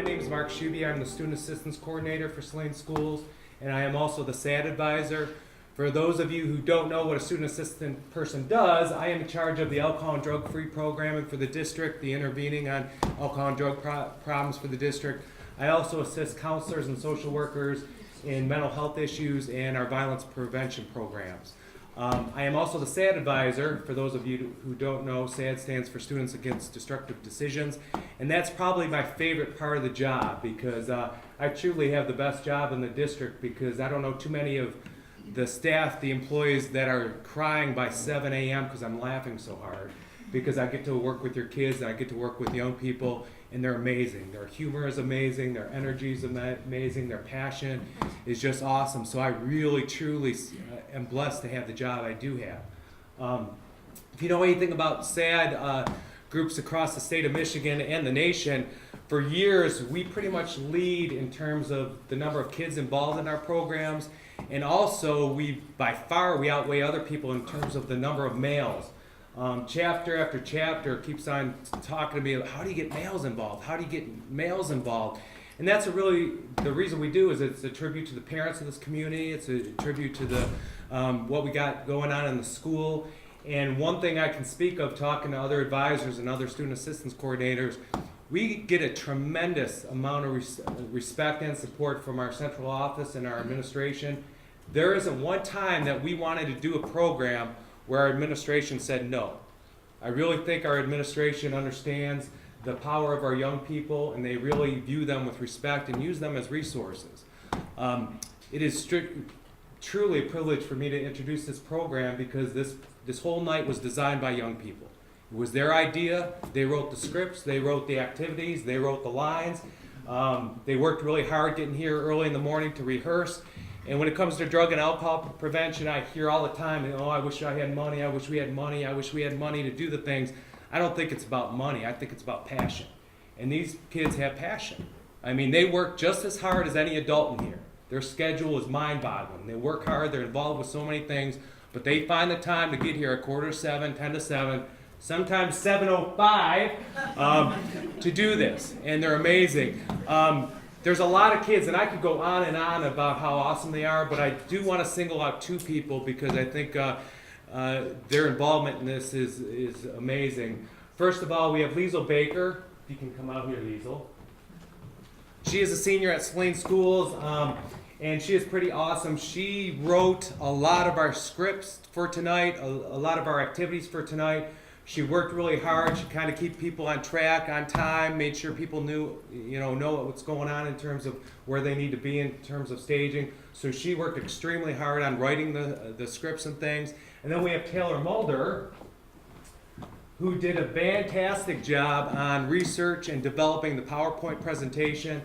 name is Mark Shuby. I'm the Student Assistance Coordinator for Saline Schools, and I am also the SAD Advisor. For those of you who don't know what a student assistant person does, I am in charge of the alcohol and drug-free programming for the district, the intervening on alcohol and drug problems for the district. I also assist counselors and social workers in mental health issues and our violence prevention programs. I am also the SAD Advisor. For those of you who don't know, SAD stands for Students Against Destructive Decisions, and that's probably my favorite part of the job because I truly have the best job in the district because I don't know too many of the staff, the employees that are crying by 7 a.m. because I'm laughing so hard because I get to work with your kids and I get to work with young people, and they're amazing. Their humor is amazing, their energy is amazing, their passion is just awesome. So I really, truly am blessed to have the job I do have. If you know anything about SAD groups across the state of Michigan and the nation, for years we pretty much lead in terms of the number of kids involved in our programs, and also by far we outweigh other people in terms of the number of males. Chapter after chapter keeps on talking to me about how do you get males involved? How do you get males involved? And that's really the reason we do is it's a tribute to the parents of this community. It's a tribute to the what we got going on in the school. And one thing I can speak of talking to other advisors and other student assistance coordinators, we get a tremendous amount of respect and support from our central office and our administration. There isn't one time that we wanted to do a program where our administration said no. I really think our administration understands the power of our young people, and they really view them with respect and use them as resources. It is truly a privilege for me to introduce this program because this whole night was designed by young people. It was their idea. They wrote the scripts, they wrote the activities, they wrote the lines. They worked really hard getting here early in the morning to rehearse. And when it comes to drug and alcohol prevention, I hear all the time, oh, I wish I had money, I wish we had money, I wish we had money to do the things. I don't think it's about money, I think it's about passion. And these kids have passion. I mean, they work just as hard as any adult in here. Their schedule is mind-boggling. They work hard, they're involved with so many things, but they find the time to get here at 6:45, 10 to 7, sometimes 7:05 to do this, and they're amazing. There's a lot of kids, and I could go on and on about how awesome they are, but I do want to single out two people because I think their involvement in this is amazing. First of all, we have Liesl Baker. If you can come out here, Liesl. She is a senior at Saline Schools, and she is pretty awesome. She wrote a lot of our scripts for tonight, a lot of our activities for tonight. She worked really hard. She kind of kept people on track, on time, made sure people know what's going on in terms of where they need to be in terms of staging. So she worked extremely hard on writing the scripts and things. And then we have Taylor Mulder, who did a fantastic job on research and developing the PowerPoint presentation.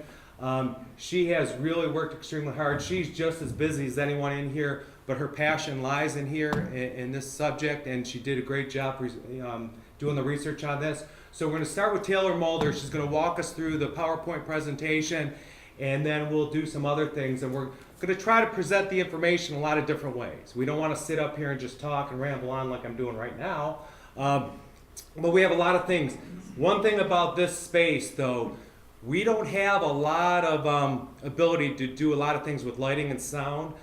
She has really worked extremely hard. She's just as busy as anyone in here, but her passion lies in here in this subject, and she did a great job doing the research on this. So we're going to start with Taylor Mulder. She's going to walk us through the PowerPoint presentation, and then we'll do some other things. And we're going to try to present the information a lot of different ways. We don't want to sit up here and just talk and ramble on like I'm doing right now. But we have a lot of things. One thing about this space, though, we don't have a lot of ability to do a lot of things with lighting and sound.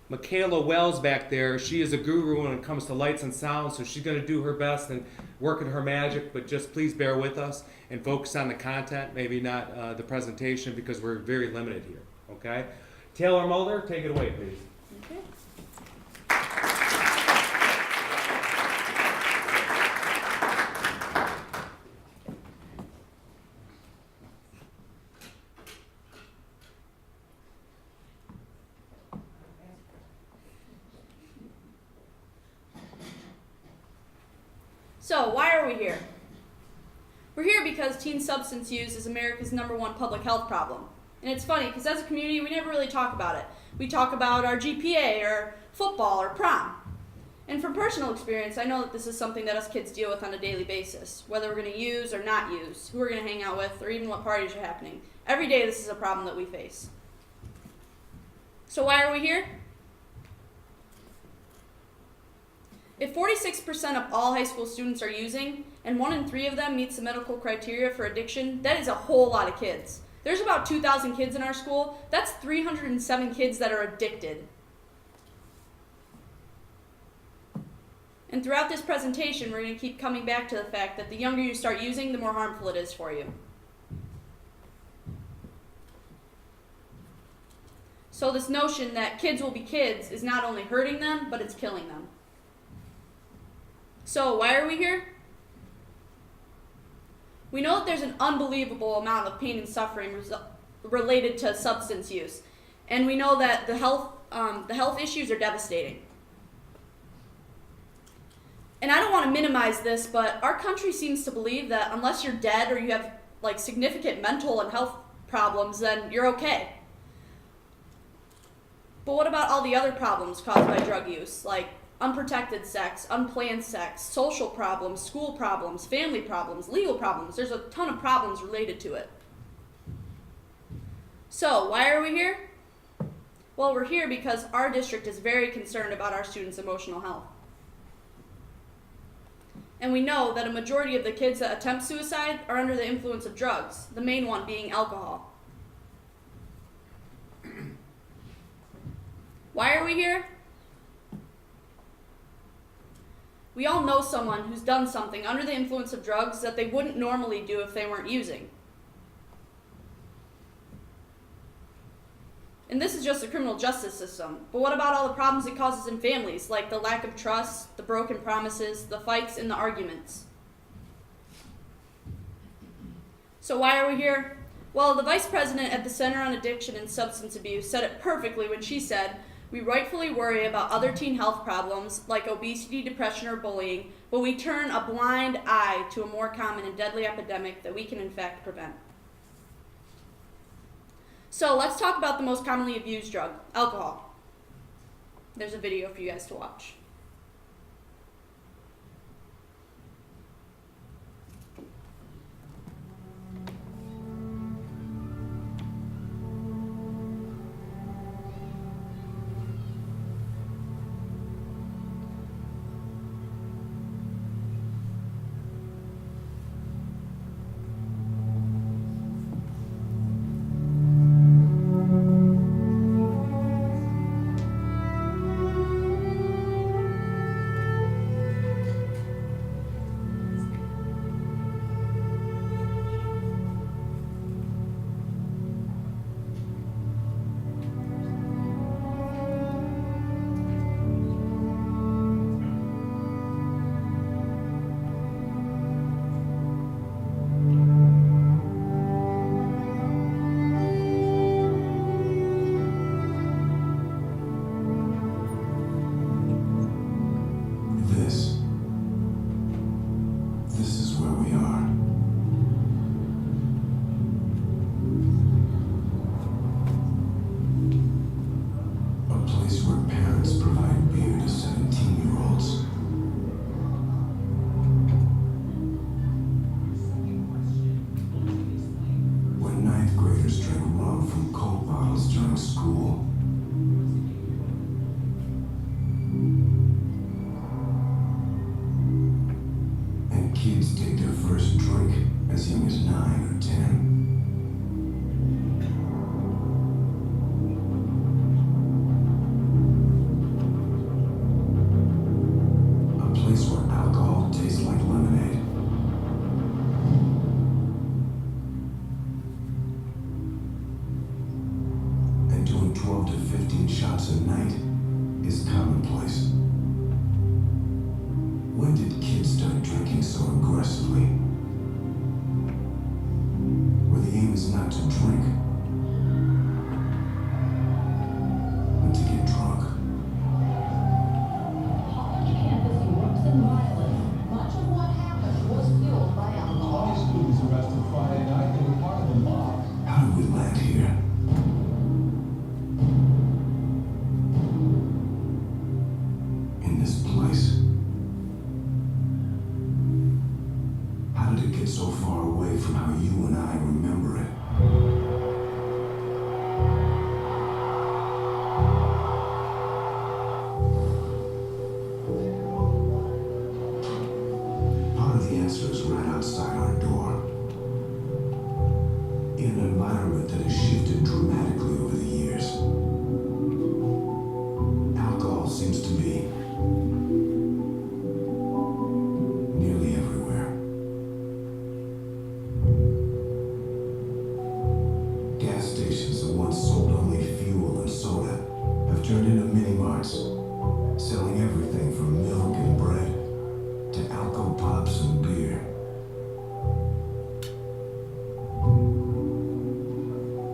Michaela Wells back there, she is a guru when it comes to lights and sound, so she's going to do her best and work in her magic, but just please bear with us and focus on the content, maybe not the presentation, because we're very limited here, okay? Taylor Mulder, take it away, please. Okay. So, why are we here? We're here because teen substance use is America's #1 public health problem. And it's funny, because as a community, we never really talk about it. We talk about our GPA, or football, or prom. And from personal experience, I know that this is something that us kids deal with on a daily basis. Whether we're going to use or not use, who we're going to hang out with, or even what parties are happening. Every day, this is a problem that we face. So why are we here? If 46% of all high school students are using, and 1 in 3 of them meets the medical criteria for addiction, that is a whole lot of kids. There's about 2,000 kids in our school. That's 307 kids that are addicted. And throughout this presentation, we're going to keep coming back to the fact that the younger you start using, the more harmful it is for you. So this notion that kids will be kids is not only hurting them, but it's killing them. So why are we here? We know that there's an unbelievable amount of pain and suffering related to substance use. And we know that the health issues are devastating. And I don't want to minimize this, but our country seems to believe that unless you're dead or you have like significant mental and health problems, then you're okay. But what about all the other problems caused by drug use, like unprotected sex, unplanned sex, social problems, school problems, family problems, legal problems? There's a ton of problems related to it. So, why are we here? Well, we're here because our district is very concerned about our students' emotional health. And we know that a majority of the kids that attempt suicide are under the influence of drugs, the main one being alcohol. Why are we here? We all know someone who's done something under the influence of drugs that they wouldn't normally do if they weren't using. And this is just the criminal justice system. But what about all the problems it causes in families, like the lack of trust, the broken promises, the fights, and the arguments? So why are we here? Well, the vice president at the Center on Addiction and Substance Abuse said it perfectly when she said, "We rightfully worry about other teen health problems like obesity, depression, or bullying, but we turn a blind eye to a more common and deadly epidemic that we can in fact prevent." So let's talk about the most commonly abused drug, alcohol. There's a video for you guys to watch. This is where we are. A place where parents provide beer to 17-year-olds. Where ninth graders drink rum from Coke bottles during school. Kids take their first drink as young as 9 or 10. A place where alcohol tastes like lemonade. And doing 12 to 15 shots a night is commonplace. When did kids start drinking so aggressively? Where the aim is not to drink, but to get drunk. College campus erupts in violence. Much of what happened was fueled by alcohol. 20 students arrested Friday night. They were part of a mob. How did we land here? In this place? How did it get so far away from how you and I remember it? outside our door. In an environment that has shifted dramatically over the years, alcohol seems to be nearly everywhere. Gas stations that once sold only fuel and soda have turned into mini-marts, selling everything from milk and bread to alco pops and beer.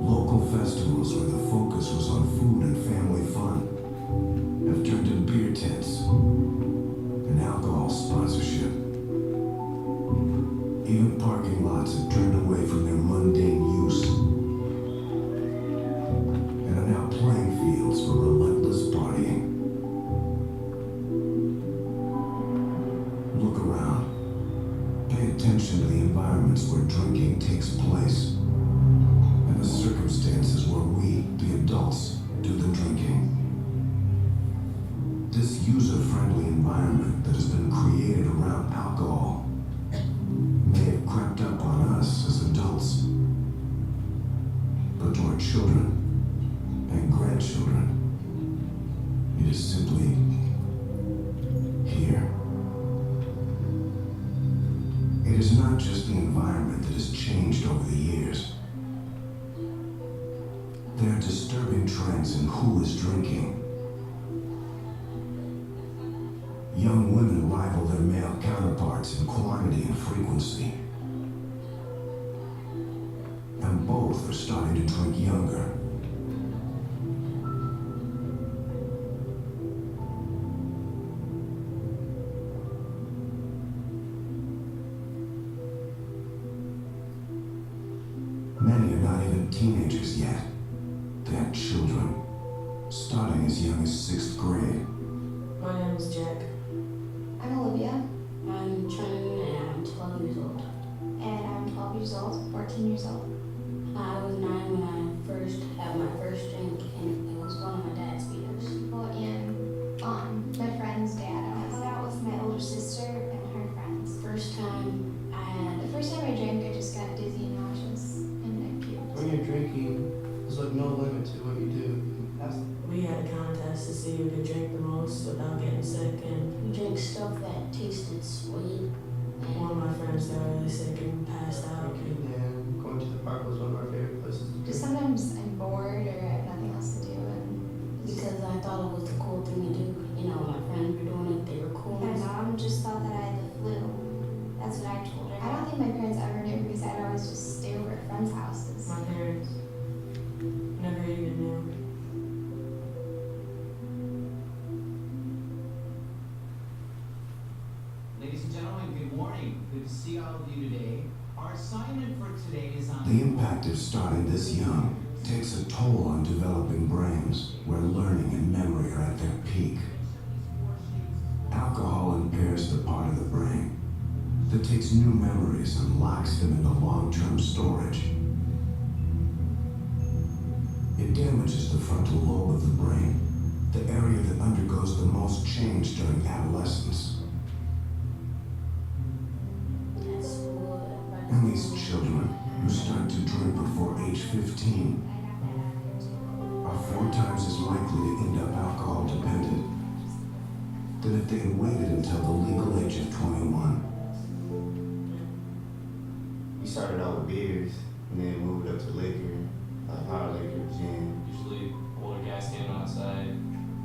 Local festivals where the focus was on food and family fun have turned to beer tents and alcohol sponsorship. Even parking lots have turned away from their mundane use and are now playing fields for relentless partying. Look around. Pay attention to the environments where drinking takes place and the circumstances where we, the adults, do the drinking. This user-friendly environment that has been created around alcohol may have crept up on us as adults, but to our children and grandchildren, it is simply here. It is not just the environment that has changed over the years. There are disturbing trends in who is drinking. Young women rival their male counterparts in quantity and frequency. And both are starting to drink younger. Many are not even teenagers yet. They are children, starting as young as 6th grade. My name is Jack. I'm Olivia, I'm Trenton and I'm 12 years old. and I'm 12 years old, 14 years old. I was 9 when I first had my first drink, and it was one of my dad's beers. Well, and my friend's dad. I hung out with my older sister and her friends. First time I The had, first time I drank, I just got dizzy and nauseous, and I puked. When you're drinking, there's like no limit to what you do. we had a contest to see who could drink the most without getting sick, and we drank stuff that tasted sweet. One of my friends got really sick and passed out. And going to the park was one of our favorite places to Just do. sometimes I'm bored or I have nothing else to do, and Because I thought it was the cool thing to do. You know, my friends were doing it, they were cool. my mom just thought that I had the flu. That's what I told her. I don't think my parents ever knew because I'd always just stay over at friends' houses. My parents never even knew. Ladies and gentlemen, good morning. Good to see all of you today. Our assignment for today is on The impact of starting this young takes a toll on developing brains where learning and memory are at their peak. Alcohol impairs the part of the brain that takes new memories and locks them into long-term storage. It damages the frontal lobe of the brain, the area that undergoes the most change during adolescence. That's what And these children who start to drink before age 15 are 4 times as likely to end up alcohol dependent than if they had waited until the legal age of 21. We started out with beers and then moved up to liquor, like hard liquor, gin. Usually pull a gas can outside,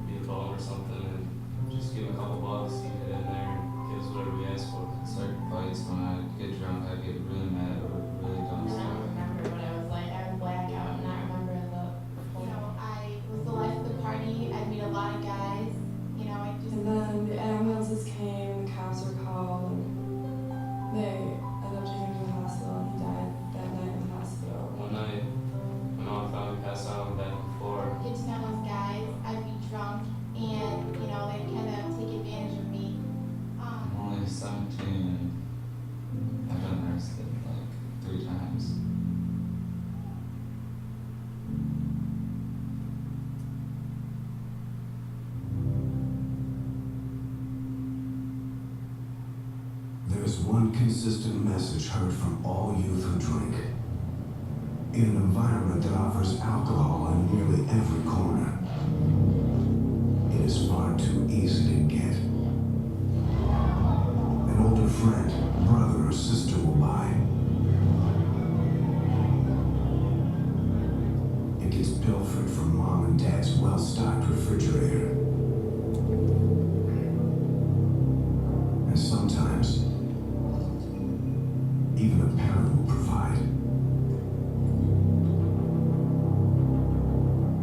be a bone or something, and just give them a couple bucks, you get in there, and give us whatever we ask for. Start fights when I get drunk, I get really mad or really dumb I stuff. don't remember what I was like. I would black out and not remember I was the life of the party. I'd meet a lot of guys. And then the ambulances came, the cops were called, and they ended up taking him to the hospital, and he died that night in the hospital. One night, my mom found me passed out on the bed before. Get to know those guys. I'd be drunk, and they'd kind of take advantage of me. I'm only 17 and I've been arrested like 3 times. There is There's one consistent message heard from all youth who drink. In an environment that offers alcohol in nearly every corner, it is far too easy to get. An older friend, brother, or sister will buy. It gets pilfered from mom and dad's well-stocked refrigerator. And sometimes, even a parent will provide.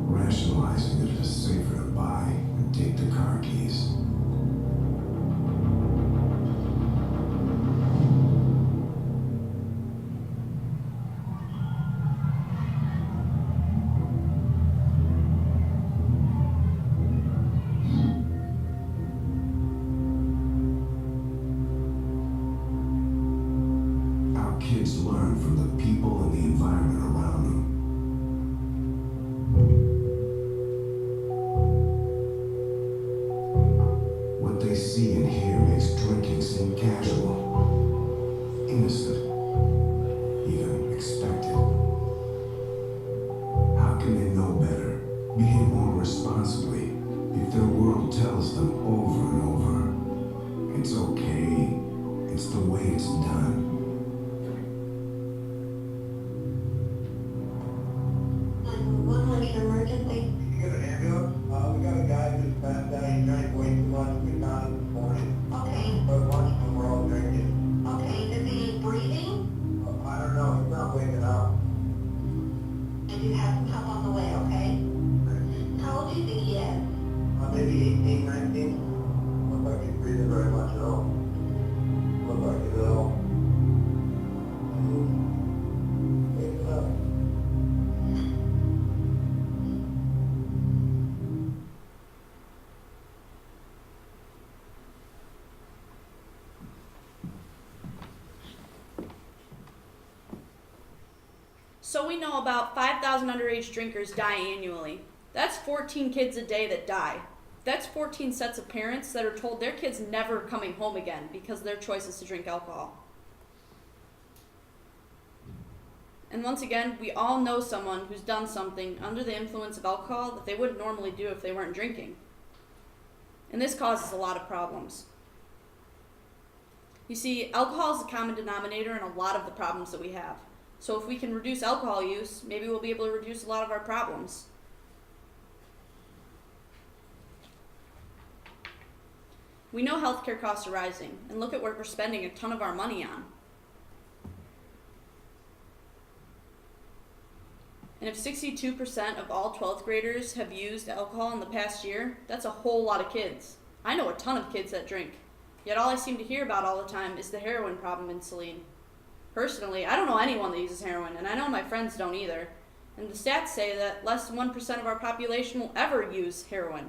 Rationalizing that it is safer to buy and take the car keys. Our kids learn from the people and the environment around them. What they see and hear makes drinking seem casual, innocent, even expected. How can they know better, behave more responsibly, if their world tells them over and over, it's okay, it's the way it's done? What's your emergency? You got an ambulance? We got a guy who's passed out. He drank way too much. We found him this morning. Okay. But a bunch of them were all drinking. Okay, is he breathing? I don't know. He's not waking up. And you have some help on the way, okay? How old do you think he is? Maybe 18, 19. Looks like he's breathing very much at all. Looks like he's ill. Wake up. So we know about 5,000 underage drinkers die annually. That's 14 kids a day that die. That's 14 sets of parents that are told their kid's never coming home again because their choice is to drink alcohol. And once again, we all know someone who's done something under the influence of alcohol that they wouldn't normally do if they weren't drinking. And this causes a lot of problems. You see, alcohol is the common denominator in a lot of the problems that we have. So if we can reduce alcohol use, maybe we'll be able to reduce a lot of our problems. We know healthcare costs are rising, and look at what we're spending a ton of our money on. And if 62% of all 12th graders have used alcohol in the past year, that's a whole lot of kids. I know a ton of kids that drink, yet all I seem to hear about all the time is the heroin problem in Saline. Personally, I don't know anyone that uses heroin, and I know my friends don't either. And the stats say that less than 1% of our population will ever use heroin.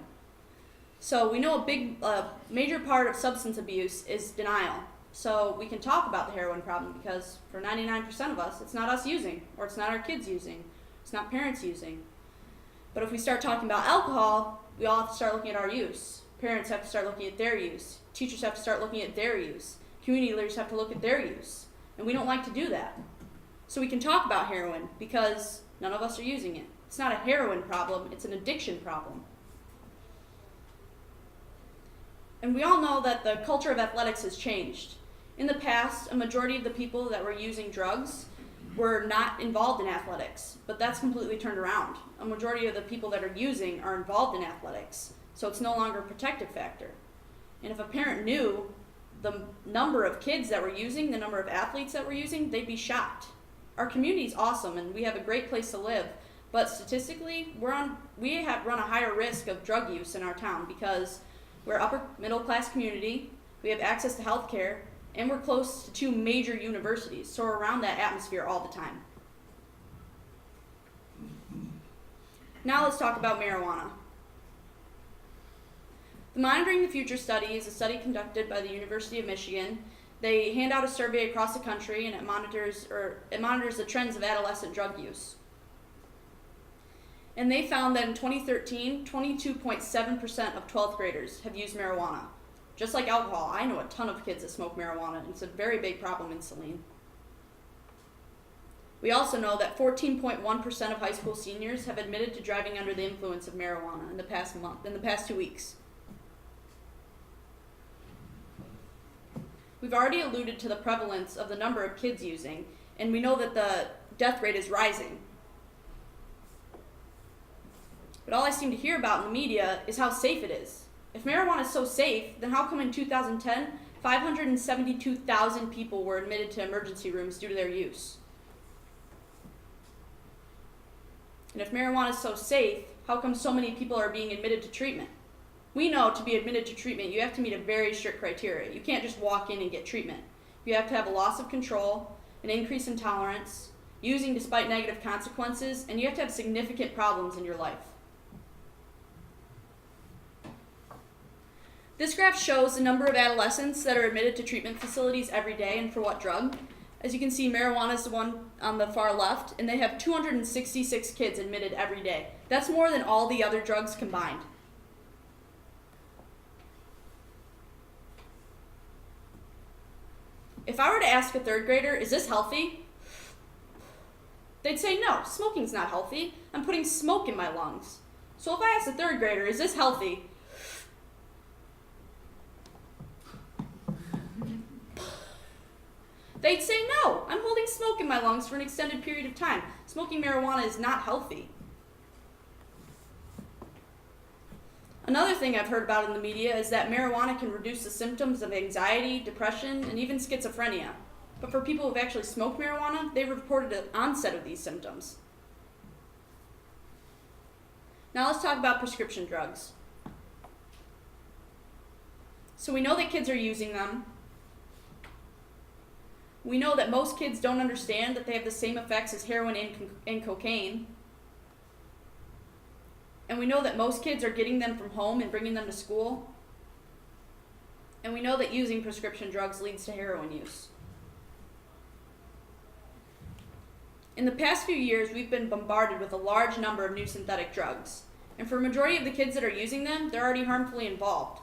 So we know a major part of substance abuse is denial. So we can talk about the heroin problem because for 99% of us, it's not us using, or it's not our kids using, it's not parents using. But if we start talking about alcohol, we all have to start looking at our use. Parents have to start looking at their use. Teachers have to start looking at their use. Community leaders have to look at their use. And we don't like to do that. So we can talk about heroin because none of us are using it. It's not a heroin problem, it's an addiction problem. And we all know that the culture of athletics has changed. In the past, a majority of the people that were using drugs were not involved in athletics, but that's completely turned around. A majority of the people that are using are involved in athletics, so it's no longer a protective factor. And if a parent knew the number of kids that were using, the number of athletes that were using, they'd be shocked. Our community's awesome and we have a great place to live, but statistically, we have run a higher risk of drug use in our town because we're an upper middle class community, we have access to health care, and we're close to 2 major universities, so we're around that atmosphere all the time. Now let's talk about marijuana. The Monitoring the Future study is a study conducted by the University of Michigan. They hand out a survey across the country and it monitors the trends of adolescent drug use. And they found that in 2013, 22.7% of 12th graders have used marijuana. Just like alcohol, I know a ton of kids that smoke marijuana, and it's a very big problem in Saline. We also know that 14.1% of high school seniors have admitted to driving under the influence of marijuana in the past 2 weeks. We've already alluded to the prevalence of the number of kids using, and we know that the death rate is rising. But all I seem to hear about in the media is how safe it is. If marijuana is so safe, then how come in 2010, 572,000 people were admitted to emergency rooms due to their use? And if marijuana is so safe, how come so many people are being admitted to treatment? We know to be admitted to treatment, you have to meet a very strict criteria. You can't just walk in and get treatment. You have to have a loss of control, an increase in tolerance, using despite negative consequences, and you have to have significant problems in your life. This graph shows the number of adolescents that are admitted to treatment facilities every day and for what drug. As you can see, marijuana is the one on the far left, and they have 266 kids admitted every day. That's more than all the other drugs combined. If I were to ask a third grader, is this healthy? They'd say, no, smoking's not healthy. I'm putting smoke in my lungs. So if I ask a third grader, is this healthy? They'd say, no, I'm holding smoke in my lungs for an extended period of time. Smoking marijuana is not healthy. Another thing I've heard about in the media is that marijuana can reduce the symptoms of anxiety, depression, and even schizophrenia. But for people who've actually smoked marijuana, they've reported an onset of these symptoms. Now let's talk about prescription drugs. So we know that kids are using them. We know that most kids don't understand that they have the same effects as heroin and cocaine. And we know that most kids are getting them from home and bringing them to school. And we know that using prescription drugs leads to heroin use. In the past few years, we've been bombarded with a large number of new synthetic drugs. And for a majority of the kids that are using them, they're already harmfully involved.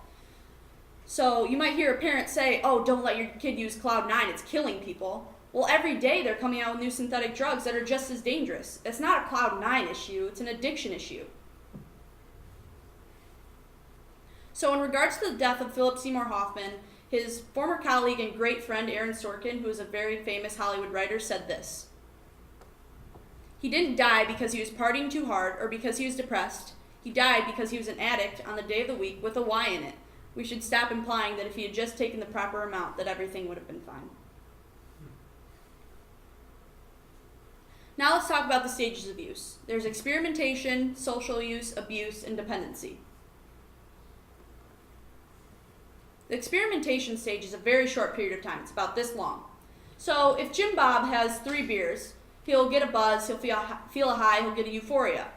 So you might hear a parent say, oh, don't let your kid use Cloud9, it's killing people. Well, every day they're coming out with new synthetic drugs that are just as dangerous. It's not a Cloud9 issue, it's an addiction issue. So in regards to the death of Philip Seymour Hoffman, his former colleague and great friend Aaron Sorkin, who is a very famous Hollywood writer, said this. He didn't die because he was partying too hard or because he was depressed. He died because he was an addict on the day of the week with a Y in it. We should stop implying that if he had just taken the proper amount, that everything would have been fine. Now let's talk about the stages of use. There's experimentation, social use, abuse, and dependency. The experimentation stage is a very short period of time. It's about this long. So if Jim Bob has 3 beers, he'll get a buzz, he'll feel a high, he'll get a euphoria.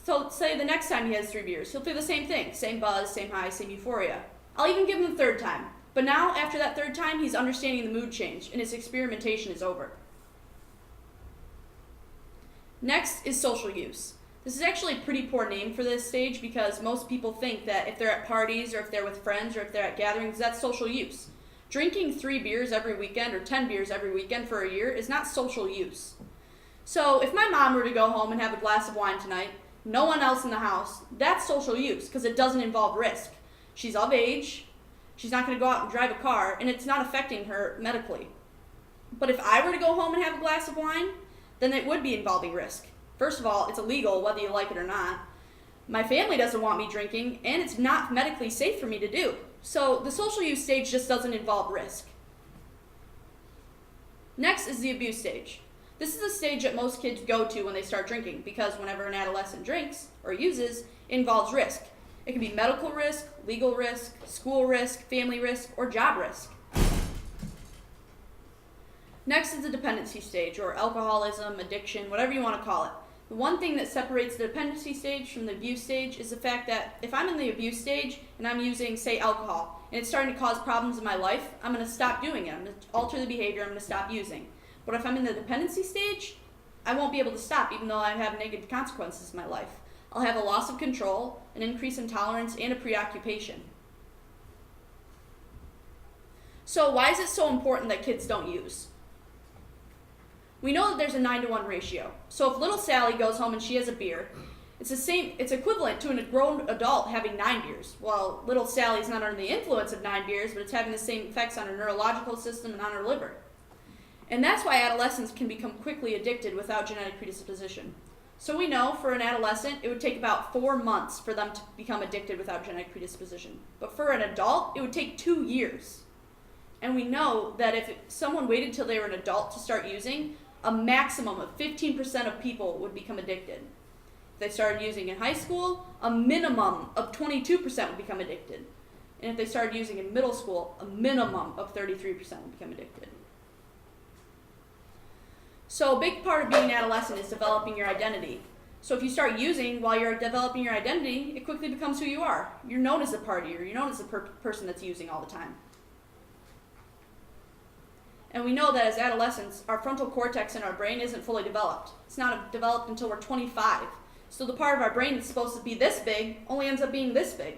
So say the next time he has 3 beers, he'll feel the same thing. Same buzz, same high, same euphoria. I'll even give him the 3rd time. But now, after that 3rd time, he's understanding the mood change, and his experimentation is over. Next is social use. This is actually a pretty poor name for this stage because most people think that if they're at parties or if they're with friends or if they're at gatherings, that's social use. Drinking 3 beers every weekend or 10 beers every weekend for a year is not social use. So if my mom were to go home and have a glass of wine tonight, no one else in the house, that's social use because it doesn't involve risk. She's of age, she's not going to go out and drive a car, and it's not affecting her medically. But if I were to go home and have a glass of wine, then it would be involving risk. First of all, it's illegal whether you like it or not. My family doesn't want me drinking, and it's not medically safe for me to do. So the social use stage just doesn't involve risk. Next is the abuse stage. This is the stage that most kids go to when they start drinking because whenever an adolescent drinks or uses, it involves risk. It can be medical risk, legal risk, school risk, family risk, or job risk. Next is the dependency stage, or alcoholism, addiction, whatever you want to call it. The one thing that separates the dependency stage from the abuse stage is the fact that if I'm in the abuse stage and I'm using, say, alcohol, and it's starting to cause problems in my life, I'm going to stop doing it. I'm going to alter the behavior. I'm going to stop using. But if I'm in the dependency stage, I won't be able to stop even though I have negative consequences in my life. I'll have a loss of control, an increase in tolerance, and a preoccupation. So why is it so important that kids don't use? We know that there's a 9-to-1 ratio. So if little Sally goes home and she has a beer, it's equivalent to a grown adult having 9 beers. Well, little Sally's not under the influence of 9 beers, but it's having the same effects on her neurological system and on her liver. And that's why adolescents can become quickly addicted without genetic predisposition. So we know for an adolescent, it would take about 4 months for them to become addicted without genetic predisposition. But for an adult, it would take 2 years. And we know that if someone waited till they were an adult to start using, a maximum of 15% of people would become addicted. If they started using in high school, a minimum of 22% would become addicted. And if they started using in middle school, a minimum of 33% would become addicted. So a big part of being an adolescent is developing your identity. So if you start using while you're developing your identity, it quickly becomes who you are. You're known as a partier. You're known as a person that's using all the time. And we know that as adolescents, our frontal cortex in our brain isn't fully developed. It's not developed until we're 25. So the part of our brain that's supposed to be this big only ends up being this big.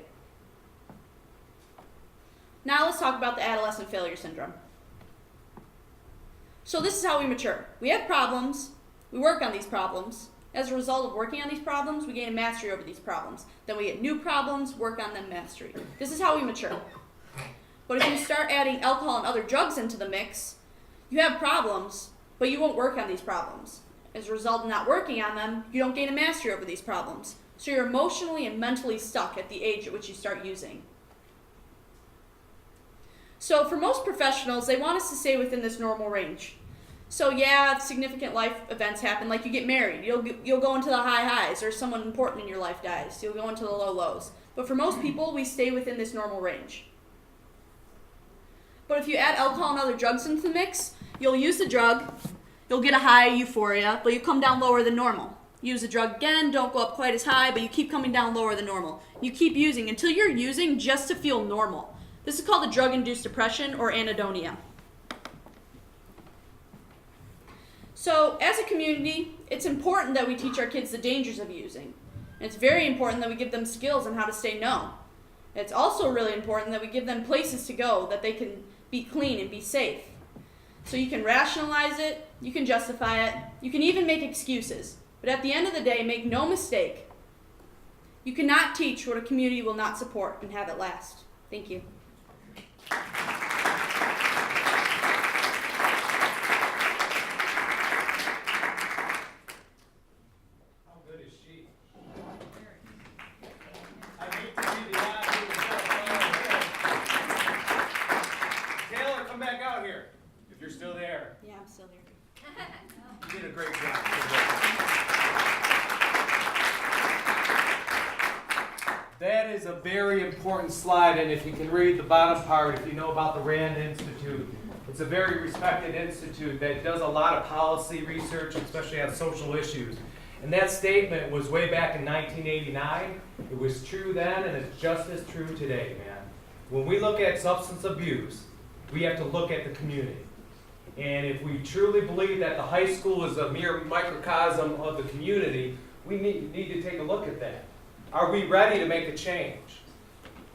Now let's talk about the adolescent failure syndrome. So this is how we mature. We have problems, we work on these problems. As a result of working on these problems, we gain a mastery over these problems. Then we get new problems, work on them, mastery. This is how we mature. But if you start adding alcohol and other drugs into the mix, you have problems, but you won't work on these problems. As a result of not working on them, you don't gain a mastery over these problems. So you're emotionally and mentally stuck at the age at which you start using. So for most professionals, they want us to stay within this normal range. So yeah, significant life events happen, like you get married, you'll go into the high highs, or someone important in your life dies, you'll go into the low lows. But for most people, we stay within this normal range. But if you add alcohol and other drugs into the mix, you'll use the drug, you'll get a high euphoria, but you come down lower than normal. Use the drug again, don't go up quite as high, but you keep coming down lower than normal. You keep using until you're using just to feel normal. This is called the drug-induced depression, or anhedonia. So as a community, it's important that we teach our kids the dangers of using. And it's very important that we give them skills on how to stay known. It's also really important that we give them places to go that they can be clean and be safe. So you can rationalize it, you can justify it, you can even make excuses. But at the end of the day, make no mistake, you cannot teach what a community will not support and have it last. Thank you. Yeah, I'm still here. You did a great job. That is a very important slide, and if you can read the bottom part, if you know about the RAND Institute, it's a very respected institute that does a lot of policy research, especially on social issues. And that statement was way back in 1989. It was true then, and it's just as true today, man. When we look at substance abuse, we have to look at the community. And if we truly believe that the high school is a mere microcosm of the community, we need to take a look at that. Are we ready to make a change?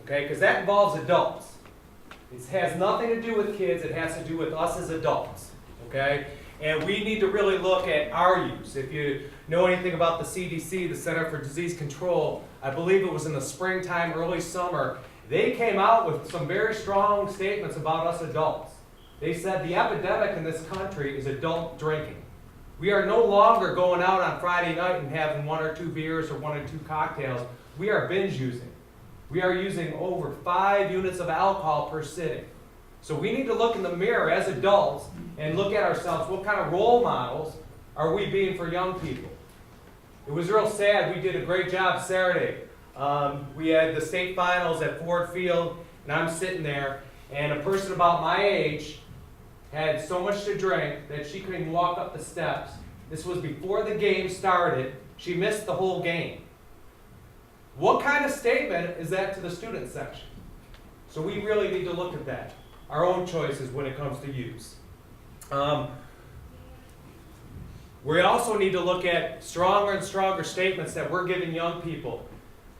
Okay, because that involves adults. It has nothing to do with kids, it has to do with us as adults. Okay? And we need to really look at our use. If you know anything about the CDC, the Center for Disease Control, I believe it was in the springtime, early summer, they came out with some very strong statements about us adults. They said the epidemic in this country is adult drinking. We are no longer going out on Friday night and having 1 or 2 beers or 1 or 2 cocktails. We are binge using. We are using over 5 units of alcohol per sitting. So we need to look in the mirror as adults and look at ourselves. What kind of role models are we being for young people? It was real sad. We did a great job Saturday. We had the state finals at Ford Field, and I'm sitting there, and a person about my age had so much to drink that she couldn't even walk up the steps. This was before the game started. She missed the whole game. What kind of statement is that to the student section? So we really need to look at that, our own choices when it comes to use. We also need to look at stronger and stronger statements that we're giving young people.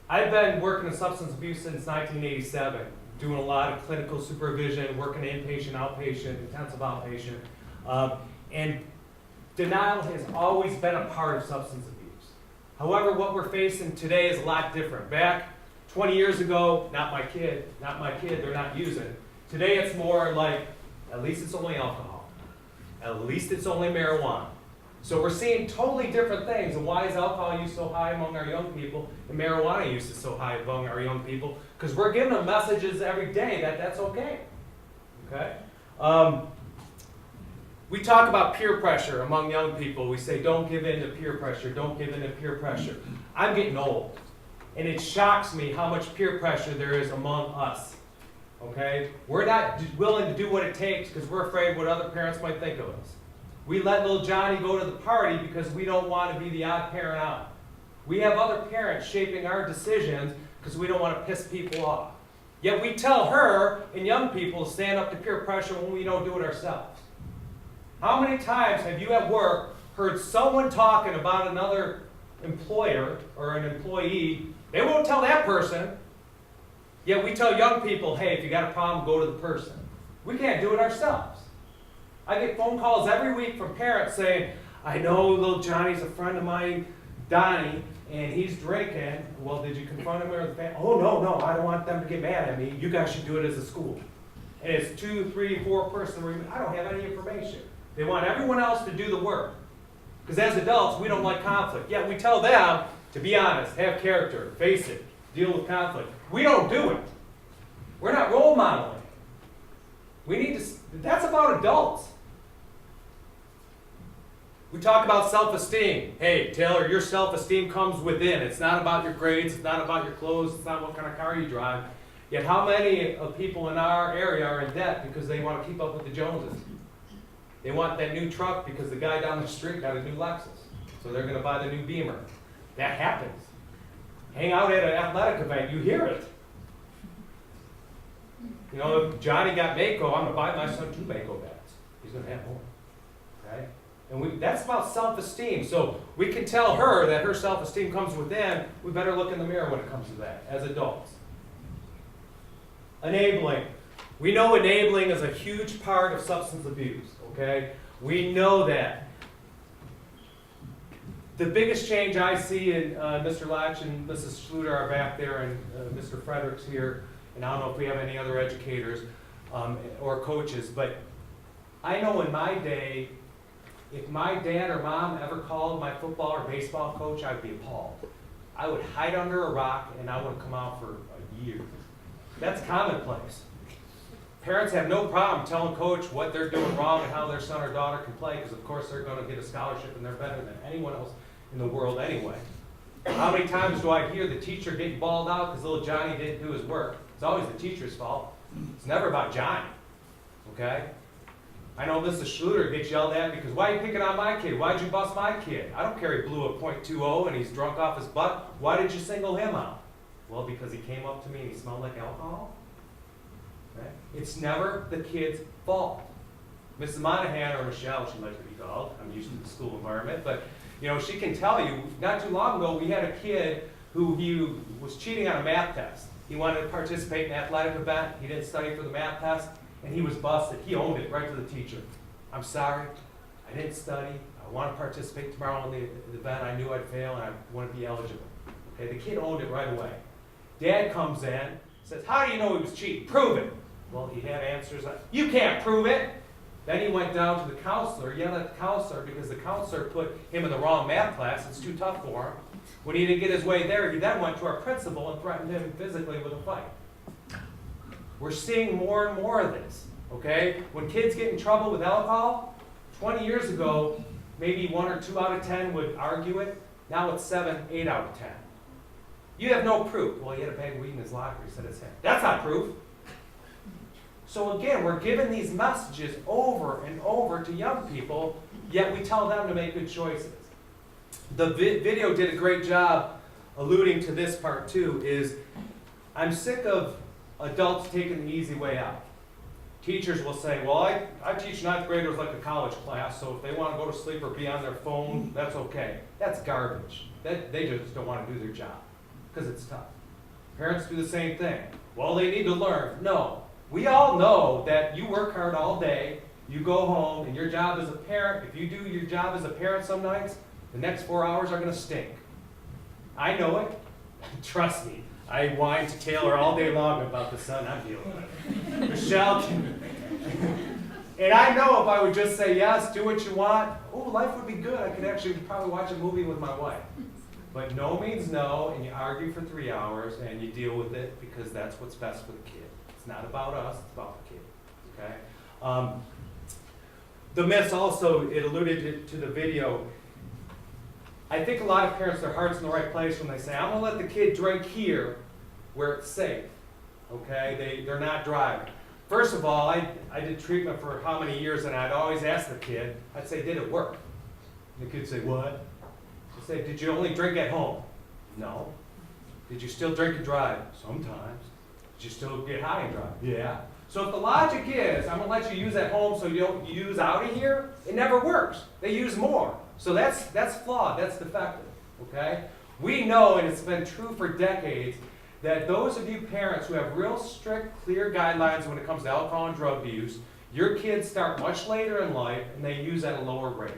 I've been working in substance abuse since 1987. doing a lot of clinical supervision, working inpatient, outpatient, intensive outpatient. And denial has always been a part of substance abuse. However, what we're facing today is a lot different. Back 20 years ago, not my kid, they're not using. Today it's more like, at least it's only alcohol. At least it's only marijuana. So we're seeing totally different things. And why is alcohol use so high among our young people and marijuana use is so high among our young people? Because we're giving them messages every day that that's okay. Okay? We talk about peer pressure among young people. We say, don't give in to peer pressure, don't give in to peer pressure. I'm getting old, and it shocks me how much peer pressure there is among us. Okay? We're not willing to do what it takes because we're afraid what other parents might think of us. We let little Johnny go to the party because we don't want to be the odd parent out. We have other parents shaping our decisions because we don't want to piss people off. Yet we tell her and young people to stand up to peer pressure when we don't do it ourselves. How many times have you at work heard someone talking about another employer or an employee? They won't tell that person. Yet we tell young people, hey, if you got a problem, go to the person. We can't do it ourselves. I get phone calls every week from parents saying, I know little Johnny's a friend of mine, Donnie, and he's drinking. Well, did you confront him or the family? Oh, no, I don't want them to get mad at me. You guys should do it as a school. And it's 2, 3, 4 person. I don't have any information. They want everyone else to do the work. Because as adults, we don't like conflict. Yet we tell them to be honest, have character, face it, deal with conflict. We don't do it. We're not role modeling. We need to, that's about adults. We talk about self-esteem. Hey, Taylor, your self-esteem comes within. It's not about your grades. It's not about your clothes. It's not what kind of car you drive. Yet how many of people in our area are in debt because they want to keep up with the Joneses? They want that new truck because the guy down the street got a new Lexus. So they're going to buy the new Beamer. That happens. Hang out at an athletic event, you hear it. You know, if Johnny got Mako, I'm going to buy my son 2 Mako bats. He's going to have more. Okay? And that's about self-esteem. So we can tell her that her self-esteem comes within. We better look in the mirror when it comes to that as adults. Enabling. We know enabling is a huge part of substance abuse. Okay? We know that. The biggest change I see in Mr. Latch and Mrs. Schluter are back there, and Mr. Fredericks here, and I don't know if we have any other educators or coaches, but I know in my day, if my dad or mom ever called my football or baseball coach, I'd be appalled. I would hide under a rock and I wouldn't come out for a year. That's commonplace. Parents have no problem telling coach what they're doing wrong and how their son or daughter can play, because of course they're going to get a scholarship and they're better than anyone else in the world anyway. How many times do I hear the teacher getting bawled out because little Johnny didn't do his work? It's always the teacher's fault. It's never about Johnny. Okay? I know Mrs. Schluter gets yelled at because, why are you picking on my kid? Why'd you bust my kid? I don't care he blew a .20 and he's drunk off his butt. Why did you single him out? Well, because he came up to me and he smelled like alcohol. Okay? It's never the kid's fault. Mrs. Monahan, or Michelle, she likes to be called. I'm used to the school environment, but you know, she can tell you, not too long ago, we had a kid who he was cheating on a math test. He wanted to participate in an athletic event. He didn't study for the math test, and he was busted. He owned it right to the teacher. I'm sorry, I didn't study. I want to participate tomorrow in the event. I knew I'd fail, and I want to be eligible. Okay, the kid owned it right away. Dad comes in, says, how do you know he was cheating? Prove it. Well, he had answers like, you can't prove it. Then he went down to the counselor, yelled at the counselor because the counselor put him in the wrong math class. It's too tough for him. When he didn't get his way there, he then went to our principal and threatened him physically with a fight. We're seeing more and more of this, okay? When kids get in trouble with alcohol, 20 years ago, maybe 1 or 2 out of 10 would argue it. Now it's 7, 8 out of 10. You have no proof. Well, he had a bag of weed in his locker. He said it's him. That's not proof. So again, we're giving these messages over and over to young people, yet we tell them to make good choices. The video did a great job alluding to this part too, is I'm sick of adults taking the easy way out. Teachers will say, well, I teach 9th graders like a college class, so if they want to go to sleep or be on their phone, that's okay. That's garbage. They just don't want to do their job because it's tough. Parents do the same thing. Well, they need to learn. No. We all know that you work hard all day, you go home, and your job as a parent, if you do your job as a parent some nights, the next 4 hours are going to stink. I know it. Trust me. I whine to Taylor all day long about the son I'm dealing with. Michelle can... And I know if I would just say yes, do what you want, life would be good. I could actually probably watch a movie with my wife. But no means no, and you argue for 3 hours, and you deal with it because that's what's best for the kid. It's not about us, it's about the kid, okay? The myths also, it alluded to the video. I think a lot of parents, their heart's in the right place when they say, I'm gonna let the kid drink here where it's safe, okay? They're not driving. First of all, I did treatment for how many years, and I'd always ask the kid, I'd say, did it work? And the kid'd say, what? I'd say, did you only drink at home? No. Did you still drink and drive? Sometimes. Did you still get high and drive? Yeah. So if the logic is, I'm gonna let you use at home so you don't use out of here, it never works. They use more. So that's flawed, that's defective, okay? We know, and it's been true for decades, that those of you parents who have real strict, clear guidelines when it comes to alcohol and drug use, your kids start much later in life and they use at a lower rate.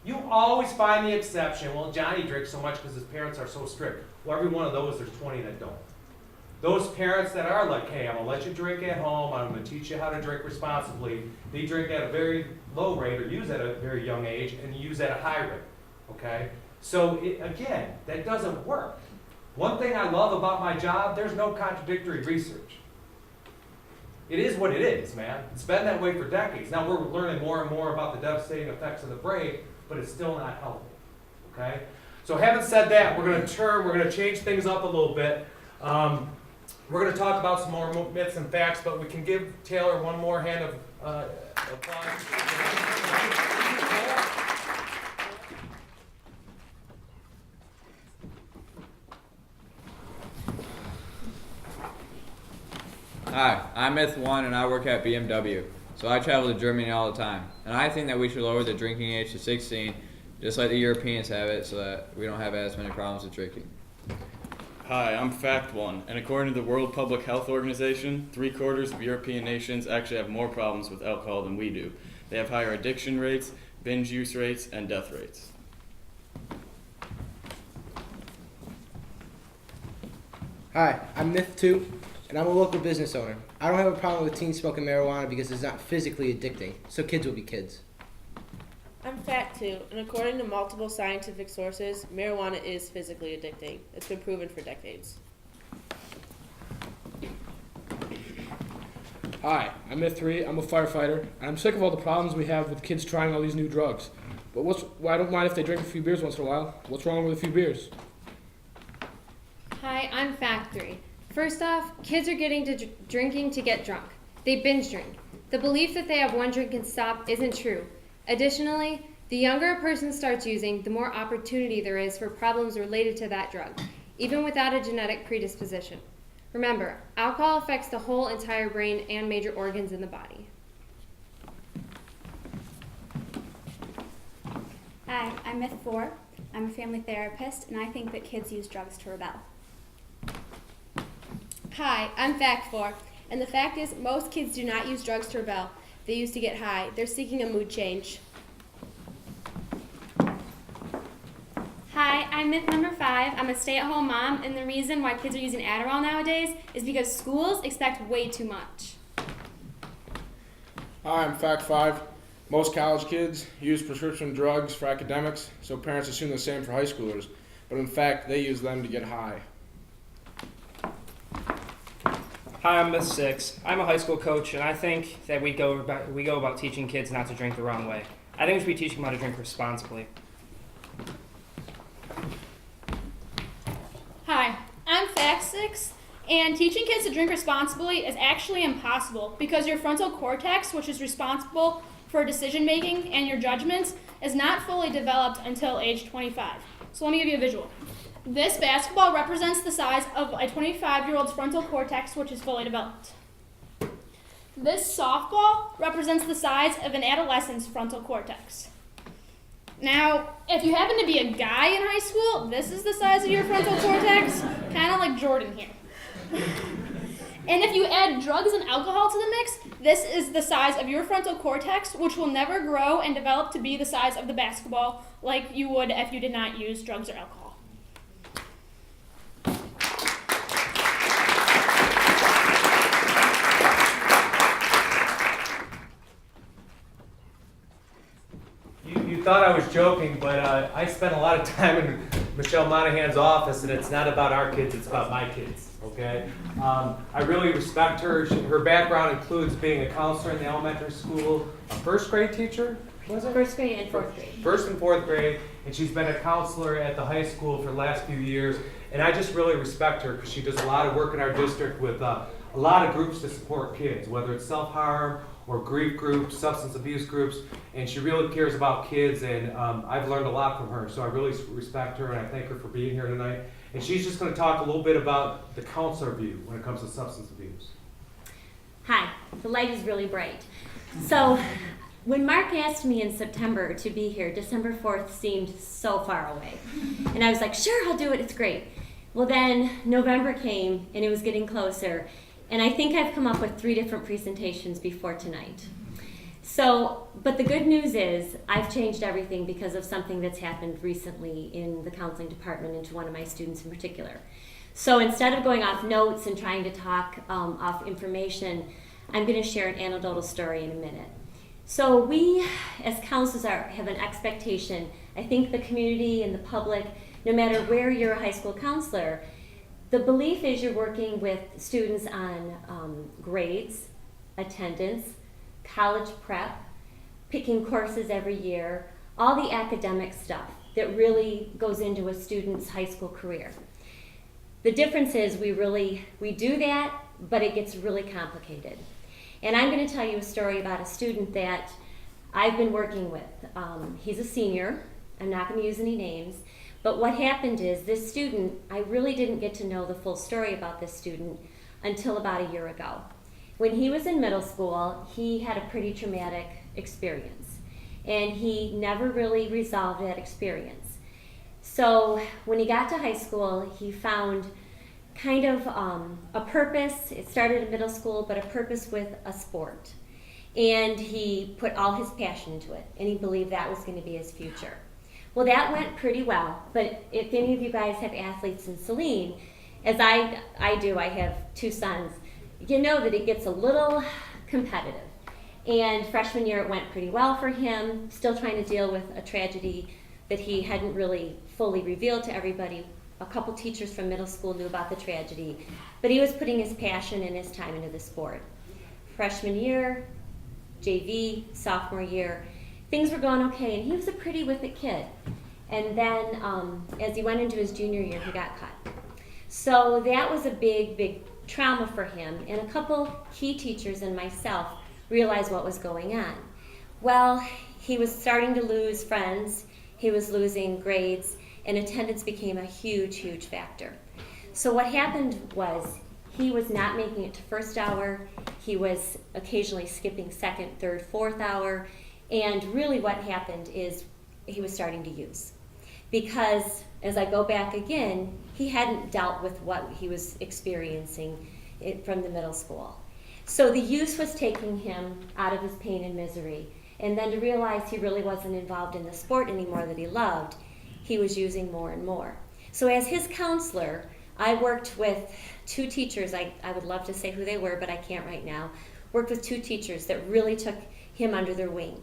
You always find the exception. Well, Johnny drinks so much because his parents are so strict. Well, every one of those, there's 20 that don't. Those parents that are like, hey, I'm going to let you drink at home, I'm going to teach you how to drink responsibly, they drink at a very low rate or use at a very young age and use at a high rate, okay? So, again, that doesn't work. One thing I love about my job, there's no contradictory research. It is what it is, man. It's been that way for decades. Now we're learning more and more about the devastating effects of the brain, but it's still not healthy, okay? So having said that, we're going to change things up a little bit. We're going to talk about some more myths and facts, but we can give Taylor one more hand of applause. Hi, I'm Myth 1 and I work at BMW. So I travel to Germany all the time. And I think that we should lower the drinking age to 16, just like the Europeans have it, so that we don't have as many problems with drinking. Hi, I'm Fact 1, and according to the World Public Health Organization, 3/4 of European nations actually have more problems with alcohol than we do. They have higher addiction rates, binge use rates, and death rates. Hi, I'm Myth 2, and I'm a local business owner. I don't have a problem with teens smoking marijuana because it's not physically addicting, so kids will be kids. I'm Fact 2, and according to multiple scientific sources, marijuana is physically addicting. It's been proven for decades. Hi, I'm Myth 3, I'm a firefighter, and I'm sick of all the problems we have with kids trying all these new drugs. But I don't mind if they drink a few beers once in a while. What's wrong with a few beers? Hi, I'm Fact 3. First off, kids are getting to drinking to get drunk. They binge drink. The belief that they have one drink and stop isn't true. Additionally, the younger a person starts using, the more opportunity there is for problems related to that drug, even without a genetic predisposition. Remember, alcohol affects the whole entire brain and major organs in the body. Hi, I'm Myth 4. I'm a family therapist, and I think that kids use drugs to rebel. Hi, I'm Fact 4, and the fact is most kids do not use drugs to rebel. They use to get high. They're seeking a mood change. Hi, I'm Myth number 5. I'm a stay-at-home mom, and the reason why kids are using Adderall nowadays is because schools expect way too much. Hi, I'm Fact 5. Most college kids use prescription drugs for academics, so parents assume the same for high schoolers. But in fact, they use them to get high. Hi, I'm Myth 6. I'm a high school coach, and I think that we go about teaching kids not to drink the wrong way. I think we should be teaching them how to drink responsibly. Hi, I'm Fact 6, and teaching kids to drink responsibly is actually impossible because your frontal cortex, which is responsible for decision making and your judgments, is not fully developed until age 25. So let me give you a visual. This basketball represents the size of a 25-year-old's frontal cortex, which is fully developed. This softball represents the size of an adolescent's frontal cortex. Now, if you happen to be a guy in high school, this is the size of your frontal cortex, kind of like Jordan here. And if you add drugs and alcohol to the mix, this is the size of your frontal cortex, which will never grow and develop to be the size of the basketball like you would if you did not use drugs or alcohol. You thought I was joking, but I spent a lot of time in Michelle Monahan's office, and it's not about our kids, it's about my kids, okay? I really respect her. Her background includes being a counselor in the elementary school, a first grade teacher, was it? First grade and fourth grade. First and fourth grade, and she's been a counselor at the high school for the last few years, and I just really respect her because she does a lot of work in our district with a lot of groups to support kids, whether it's self-harm or grief groups, substance abuse groups, and she really cares about kids, and I've learned a lot from her, so I really respect her, and I thank her for being here tonight. And she's just going to talk a little bit about the counselor view when it comes to substance abuse. Hi, the light is really bright. So, when Mark asked me in September to be here, December 4th seemed so far away. And I was like, sure, I'll do it, it's great. Well then, November came, and it was getting closer, and I think I've come up with 3 different presentations before tonight. So, but the good news is I've changed everything because of something that's happened recently in the counseling department and to one of my students in particular. So instead of going off notes and trying to talk off information, I'm going to share an anecdotal story in a minute. So we, as counselors, have an expectation. I think the community and the public, no matter where you're a high school counselor, the belief is you're working with students on grades, attendance, college prep, picking courses every year, all the academic stuff that really goes into a student's high school career. The difference is we do that, but it gets really complicated. And I'm going to tell you a story about a student that I've been working with. He's a senior. I'm not going to use any names. But what happened is this student, I really didn't get to know the full story about this student until about a year ago. When he was in middle school, he had a pretty traumatic experience. And he never really resolved that experience. So when he got to high school, he found kind of a purpose. It started in middle school, but a purpose with a sport. And he put all his passion into it, and he believed that was going to be his future. Well, that went pretty well, but if any of you guys have athletes in Saline, as I do, I have 2 sons, you know that it gets a little competitive. And freshman year it went pretty well for him, still trying to deal with a tragedy that he hadn't really fully revealed to everybody. A couple teachers from middle school knew about the tragedy, but he was putting his passion and his time into the sport. Freshman year, JV, sophomore year, things were going okay, and he was a pretty with it kid. And then as he went into his junior year, he got cut. So that was a big, big trauma for him, and a couple key teachers and myself realized what was going on. Well, he was starting to lose friends, he was losing grades, and attendance became a huge, huge factor. So what happened was he was not making it to first hour, he was occasionally skipping second, third, fourth hour, and really what happened is he was starting to use. Because as I go back again, he hadn't dealt with what he was experiencing from the middle school. So the use was taking him out of his pain and misery. And then to realize he really wasn't involved in the sport anymore that he loved, he was using more and more. So as his counselor, I worked with 2 teachers. I would love to say who they were, but I can't right now. Worked with 2 teachers that really took him under their wing.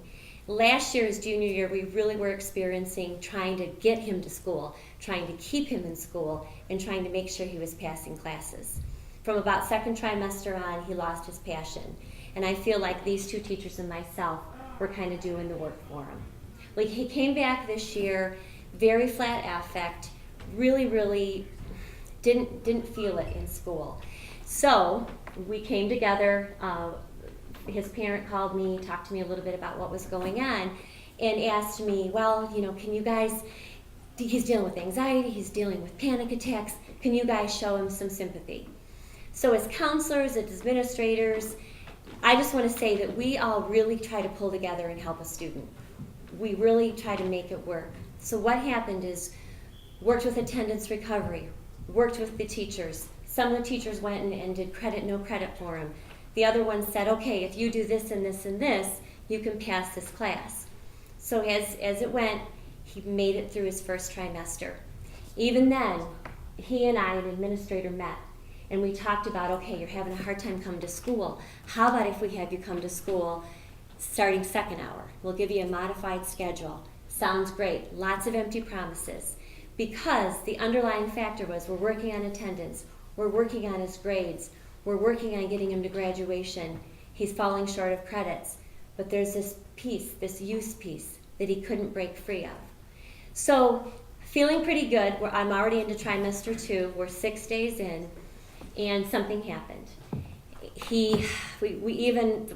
Last year, his junior year, we really were experiencing trying to get him to school, trying to keep him in school, and trying to make sure he was passing classes. From about second trimester on, he lost his passion. And I feel like these 2 teachers and myself were kind of doing the work for him. Like, he came back this year, very flat affect, really didn't feel it in school. So we came together. His parent called me, talked to me a little bit about what was going on, and asked me, well, can you guys, he's dealing with anxiety, he's dealing with panic attacks, can you guys show him some sympathy? So as counselors, as administrators, I just want to say that we all really try to pull together and help a student. We really try to make it work. So what happened is, worked with attendance recovery, worked with the teachers, Some of the teachers went and did credit, no credit for him. The other one said, okay, if you do this and this and this, you can pass this class. So as it went, he made it through his first trimester. Even then, he and I, an administrator, met, and we talked about, okay, you're having a hard time coming to school. How about if we have you come to school starting second hour? We'll give you a modified schedule. Sounds great. Lots of empty promises. Because the underlying factor was we're working on attendance, we're working on his grades, we're working on getting him to graduation. He's falling short of credits. But there's this piece, this use piece, that he couldn't break free of. So, feeling pretty good. I'm already into trimester 2. We're 6 days in, and something happened.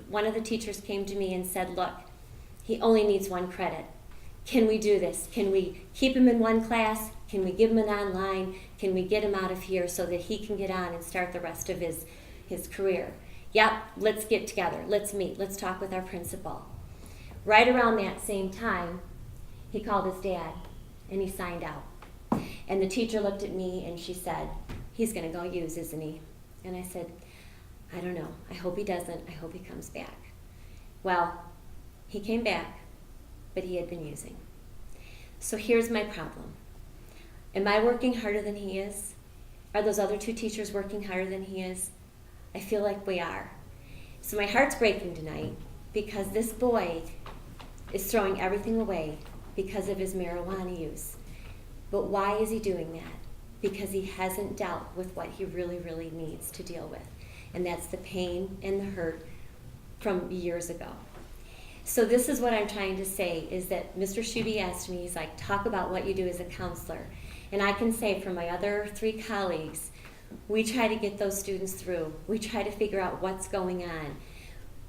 One of the teachers came to me and said, look, he only needs 1 credit. Can we do this? Can we keep him in 1 class? Can we give him an online? Can we get him out of here so that he can get on and start the rest of his career? Yep, let's get together. Let's meet. Let's talk with our principal. Right around that same time, he called his dad and he signed out. And the teacher looked at me and she said, he's going to go use, isn't he? And I said, I don't know. I hope he doesn't. I hope he comes back. Well, he came back, but he had been using. So here's my problem. Am I working harder than he is? Are those other 2 teachers working harder than he is? I feel like we are. So my heart's breaking tonight because this boy is throwing everything away because of his marijuana use. But why is he doing that? Because he hasn't dealt with what he really, really needs to deal with. And that's the pain and the hurt from years ago. So this is what I'm trying to say, is that Mr. Schuby asked me, he's like, talk about what you do as a counselor. And I can say for my other 3 colleagues, we try to get those students through. We try to figure out what's going on.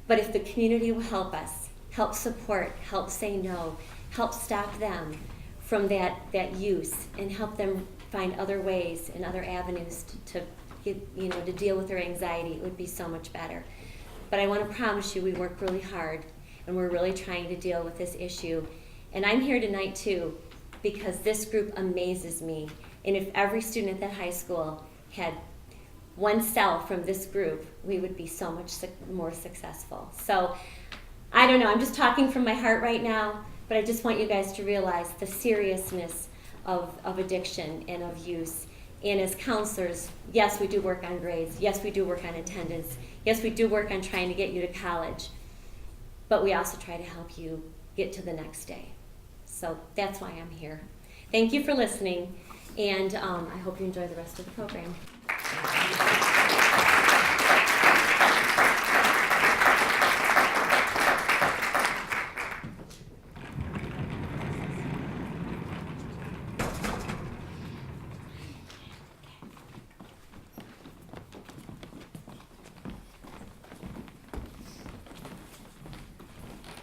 But if the community will help us, help support, help say no, help stop them from that use, and help them find other ways and other avenues to deal with their anxiety, it would be so much better. But I want to promise you we work really hard, and we're really trying to deal with this issue. And I'm here tonight too because this group amazes me. And if every student at that high school had 1 cell from this group, we would be so much more successful. So I don't know, I'm just talking from my heart right now, but I just want you guys to realize the seriousness of addiction and of use. And as counselors, yes, we do work on grades. Yes, we do work on attendance. Yes, we do work on trying to get you to college. But we also try to help you get to the next day. So that's why I'm here. Thank you for listening, and I hope you enjoy the rest of the program.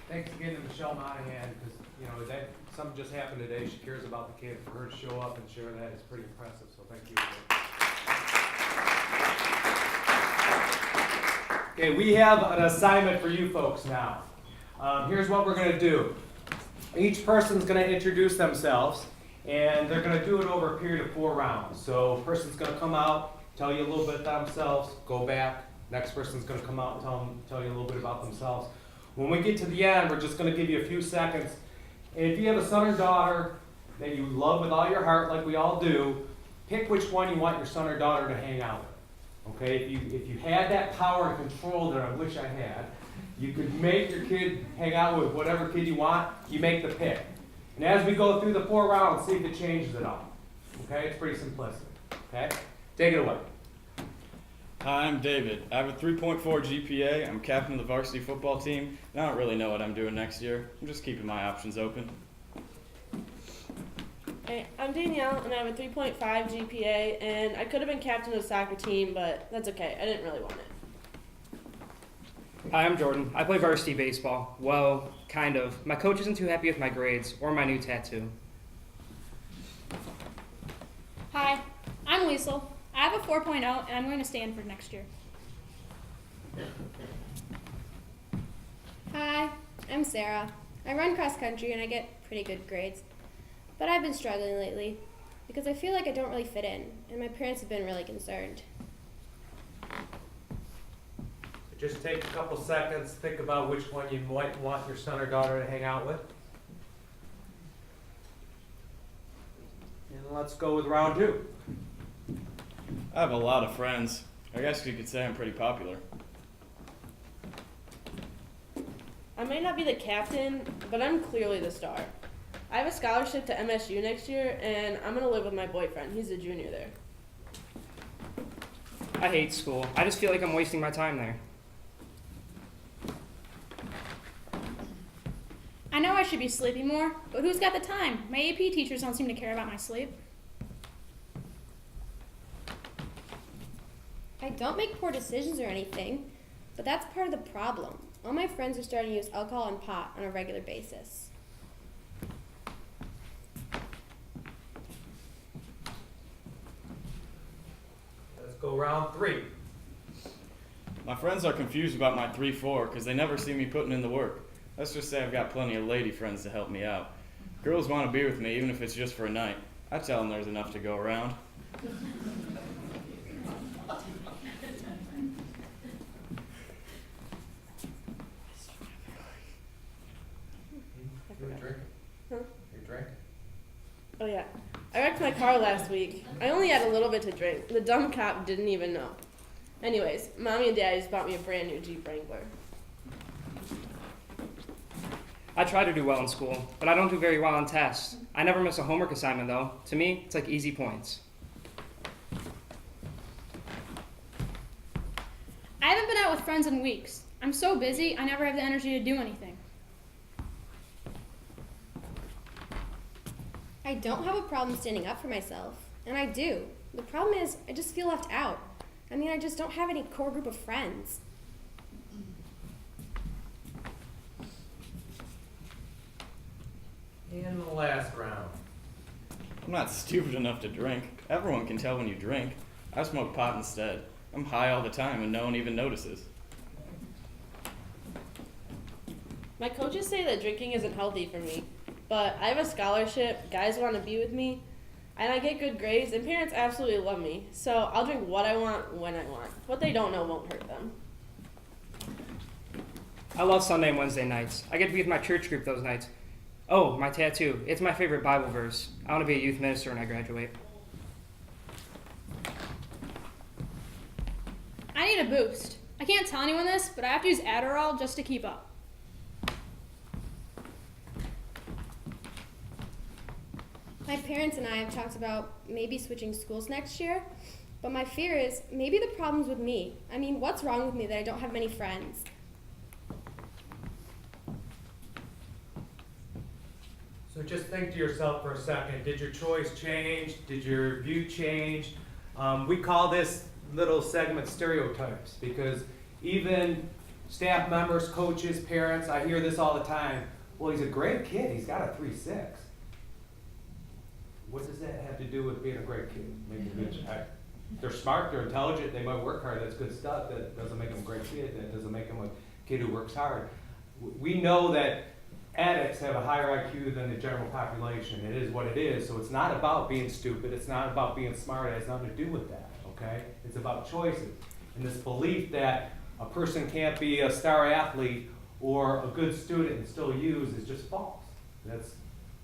Thanks again to Michelle Monahan, because that something just happened today. She cares about the kid. For her to show up and share that is pretty impressive. So thank you. Okay, we have an assignment for you folks now. Here's what we're going to do. Each person's going to introduce themselves, and they're going to do it over a period of 4 rounds. So person's going to come out, tell you a little bit about themselves, go back. Next person's going to come out and tell you a little bit about themselves. When we get to the end, we're just going to give you a few seconds. And if you have a son or daughter that you love with all your heart, like we all do, pick which one you want your son or daughter to hang out with. Okay? If you had that power and control that I wish I had, you could make your kid hang out with whatever kid you want. You make the pick. And as we go through the 4 rounds, see if it changes at all. Okay? It's pretty simplistic. Okay? Take it away. Hi, I'm David. I have a 3.4 GPA. I'm captain of the varsity football team, and I don't really know what I'm doing next year. I'm just keeping my options open. Hey, I'm Danielle, and I have a 3.5 GPA, and I could have been captain of the soccer team, but that's okay. I didn't really want it. Hi, I'm Jordan. I play varsity baseball. Well, kind of. My coach isn't too happy with my grades or my new tattoo. Hi, I'm Liesel. I have a 4.0, and I'm going to Stanford next year. Hi, I'm Sarah. I run cross country and I get pretty good grades. But I've been struggling lately because I feel like I don't really fit in, and my parents have been really concerned. just take a couple seconds, think about which one you might want your son or daughter to hang out with. And let's go with round 2. I have a lot of friends. I guess you could say I'm pretty popular. I may not be the captain, but I'm clearly the star. I have a scholarship to MSU next year, and I'm going to live with my boyfriend. He's a junior there. I hate school. I just feel like I'm wasting my time there. I know I should be sleeping more, but who's got the time? My AP teachers don't seem to care about my sleep. I don't make poor decisions or anything, but that's part of the problem. All my friends are starting to use alcohol and pot on a regular basis. Let's go round 3. My friends are confused about my 3-4 because they never see me putting in the work. Let's just say I've got plenty of lady friends to help me out. Girls want to be with me even if it's just for a night. I tell them there's enough to go around. You're drinking. Huh? You're drinking. Oh yeah. I wrecked my car last week. I only had a little bit to drink. The dumb cop didn't even know. Anyways, Mommy and Daddy just bought me a brand new Jeep Wrangler. I try to do well in school, but I don't do very well on tests. I never miss a homework assignment, though. To me, it's like easy points. I haven't been out with friends in weeks. I'm so busy, I never have the energy to do anything. I don't have a problem standing up for myself, and I do. The problem is, I just feel left out. I mean, I just don't have any core group of friends. And the last round. I'm not stupid enough to drink. Everyone can tell when you drink. I smoke pot instead. I'm high all the time and no one even notices. My coaches say that drinking isn't healthy for me, but I have a scholarship, guys want to be with me, and I get good grades, and parents absolutely love me. So I'll drink what I want, when I want. What they don't know won't hurt them. I love Sunday and Wednesday nights. I get to be with my church group those nights. Oh, my tattoo. It's my favorite Bible verse. I want to be a youth minister when I graduate. I need a boost. I can't tell anyone this, but I have to use Adderall just to keep up. My parents and I have talked about maybe switching schools next year, but my fear is maybe the problem's with me. I mean, what's wrong with me that I don't have many friends? So just think to yourself for a second, did your choice change? Did your view change? We call this little segment stereotypes because even staff members, coaches, parents, I hear this all the time. Well, he's a great kid. He's got a 3.6. What does that have to do with being a great kid? Maybe they're smart, they're intelligent, they might work hard. That's good stuff. That doesn't make them a great kid. That doesn't make them a kid who works hard. We know that addicts have a higher IQ than the general population. It is what it is. So it's not about being stupid. It's not about being smart. It has nothing to do with that, okay? It's about choices. And this belief that a person can't be a star athlete or a good student and still use is just false.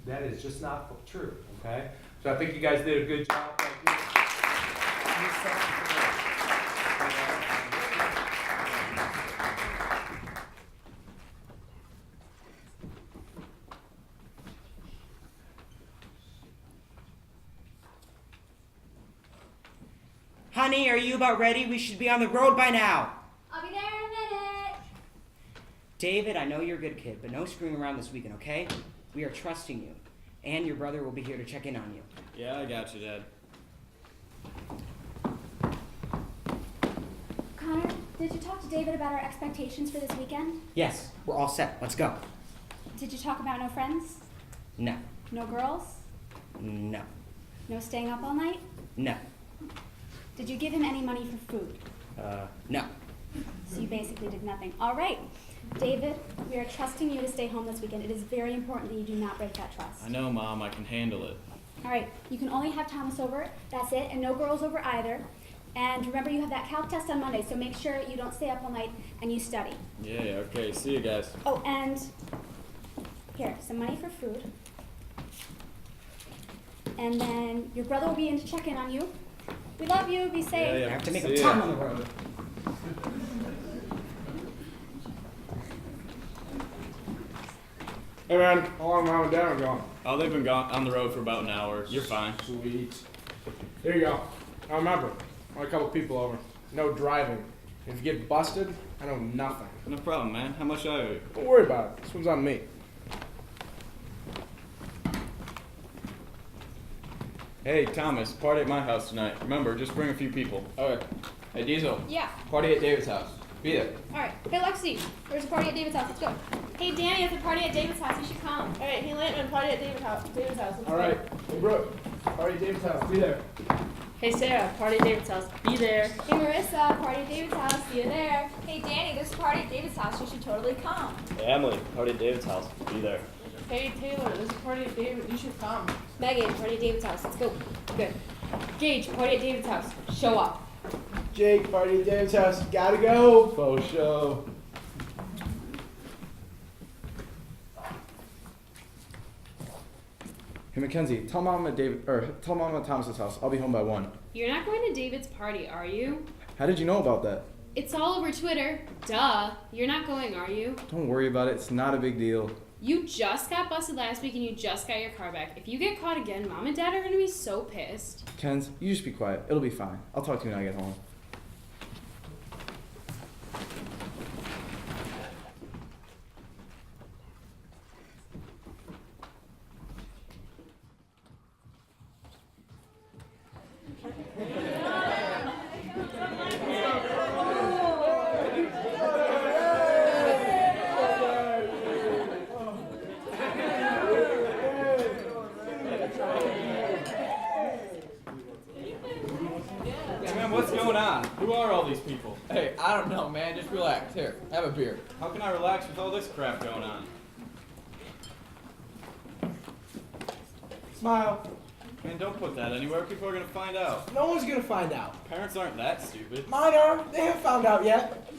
That is just not true, okay? So I think you guys did a good job. Thank you. Honey, are you about ready? We should be on the road by now. I'll be there in a minute. David, I know you're a good kid, but no screwing around this weekend, okay? We are trusting you. And your brother will be here to check in on you. Yeah, I got you, Dad. Connor, did you talk to David about our expectations for this weekend? Yes, we're all set. Let's go. Did you talk about no friends? No. No girls? No. No staying up all night? No. Did you give him any money for food? No. So you basically did nothing. All right. David, we are trusting you to stay home this weekend. It is very important that you do not break that trust. I know, Mom. I can handle it. All right. You can only have Thomas over. That's it. And no girls over either. And remember, you have that calc test on Monday, so make sure you don't stay up all night and you study. Yeah, okay. See you guys. Oh, and here, some money for food. And then your brother will be in to check in on you. We love you. Be safe. I have to make a ton on the road. Hey man, how long mom and dad are gone? Oh, they've been gone on the road for about an hour. You're fine. Sweet. Here you go. Now remember, only a couple people over. No driving. If you get busted, I know nothing. No problem, man. How much I owe you? Don't worry about it. This one's on me. Hey, Thomas, party at my house tonight. Remember, just bring a few people. Okay. Hey, Diesel. Yeah. Party at David's house. Be there. Alright. Hey, Lexi, there's a party at David's house. Let's go. Hey, Danny, it's a party at David's house. You should come. Alright, hey, Lantman, party at David's house. Let's All right. Hey, Brooke. Party at David's house. Be there. Hey, Sarah, party at David's house. Be there. Hey, Marissa, party at David's house. See you there. Hey, Danny, there's a party at David's house. You should totally come. Hey, Emily, party at David's house. Be there. Hey, Taylor, there's a party at David. You should come. Megan, party at David's house. Let's go. Good. Gage, party at David's house. Show up. Jake, party at David's house. Gotta go. Faux show. Hey Mackenzie, tell mom at Thomas's house. I'll be home by 1. You're not going to David's party, are you? How did you know about that? It's all over Twitter. Duh. You're not going, are you? Don't worry about it. It's not a big deal. You just got busted last week and you just got your car back. If you get caught again, Mom and Dad are going to be so pissed. Kenz, you just be quiet. It'll be fine. I'll talk to you when I get home. What's going on? Who are all these people? Hey, I don't know, man. Just relax. Here, have a beer. How can I relax with all this crap going on? Smile. Man, don't put that anywhere. People are going to find out. No one's gonna find out. Parents aren't that stupid. Mine are. They haven't found out yet.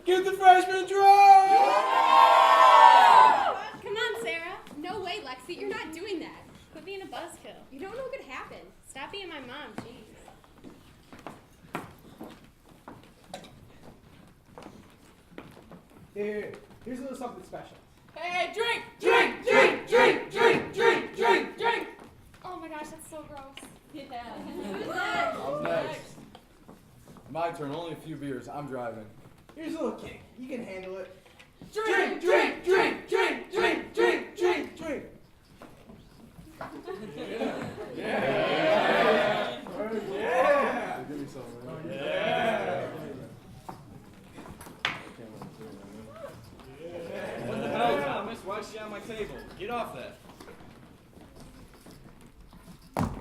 Get the freshman drunk! Come on, Sarah. No way, Lexi. You're not doing that. Quit being a buzzkill. You don't know what could happen. Stop being my mom, jeez. Here's a little something special. Hey, drink! Drink! Oh my gosh, that's so gross. Yeah. I'm next. My turn. Only a few beers. I'm driving. Here's a little kick. You can handle it. Drink! Yeah. Give me some, man. Yeah. What the hell, Thomas? Why is she on my table? Get off that.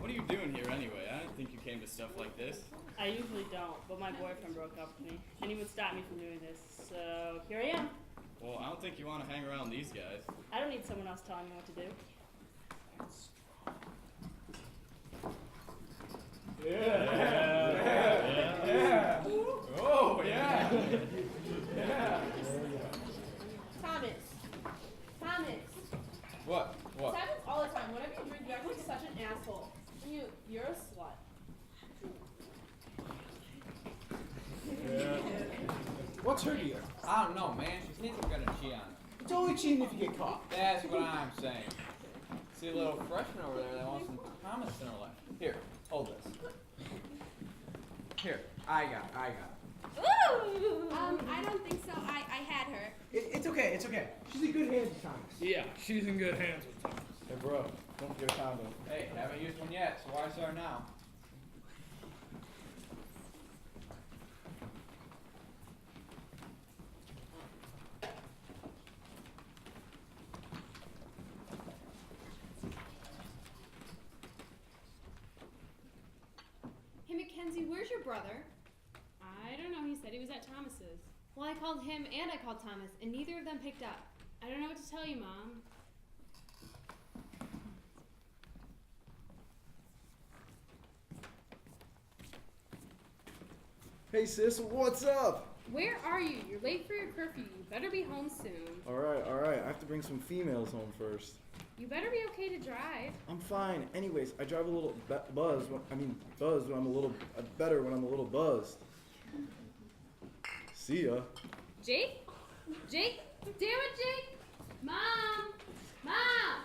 What are you doing here anyway? I didn't think you came to stuff like this. I usually don't, but my boyfriend broke up with me, and he would stop me from doing this. So here I am. Well, I don't think you want to hang around these guys. I don't need someone else telling me what to do. Yeah. Oh, yeah. Yeah. Thomas. What? This happens all the time. Whenever you drink, you act like such an asshole. You're a slut. What's her deal? I don't know, man. She thinks I'm gonna cheat on her. It's only cheating if you get caught. That's what I'm saying. See a little freshman over there that wants some Thomas in her life. Here, hold this. Here, I got it. Ooh! I don't think so. I had her. It's okay. She's in good hands with Thomas. Yeah, she's in good hands with Thomas. Hey, bro, don't forget a condom. Hey, haven't used one yet, so why start now? Hey, Mackenzie, where's your brother? I don't know. He said he was at Thomas's. Well, I called him and I called Thomas, and neither of them picked up. I don't know what to tell you, Mom. Hey sis, what's up? Where are you? You're late for your curfew. You better be home soon. Alright. I have to bring some females home first. You better be okay to drive. I'm fine. Anyways, I drive a little buzz when I'm a little better when I'm a little buzzed. See ya. Jake? Jake? Damn it, Jake! Mom! Mom!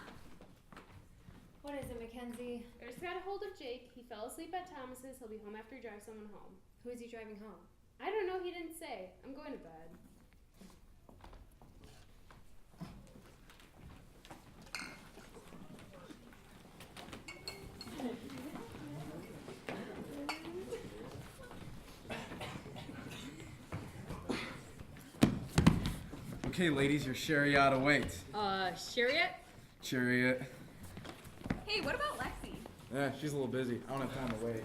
What is it, Mackenzie? I just got a hold of Jake. He fell asleep at Thomas's. He'll be home after he drives someone home. Who is he driving home? I don't know. He didn't say. I'm going to bed. Okay, ladies, your chariot awaits. Chariot? Chariot. Hey, what about Lexi? Yeah, she's a little busy. I don't have time to wait.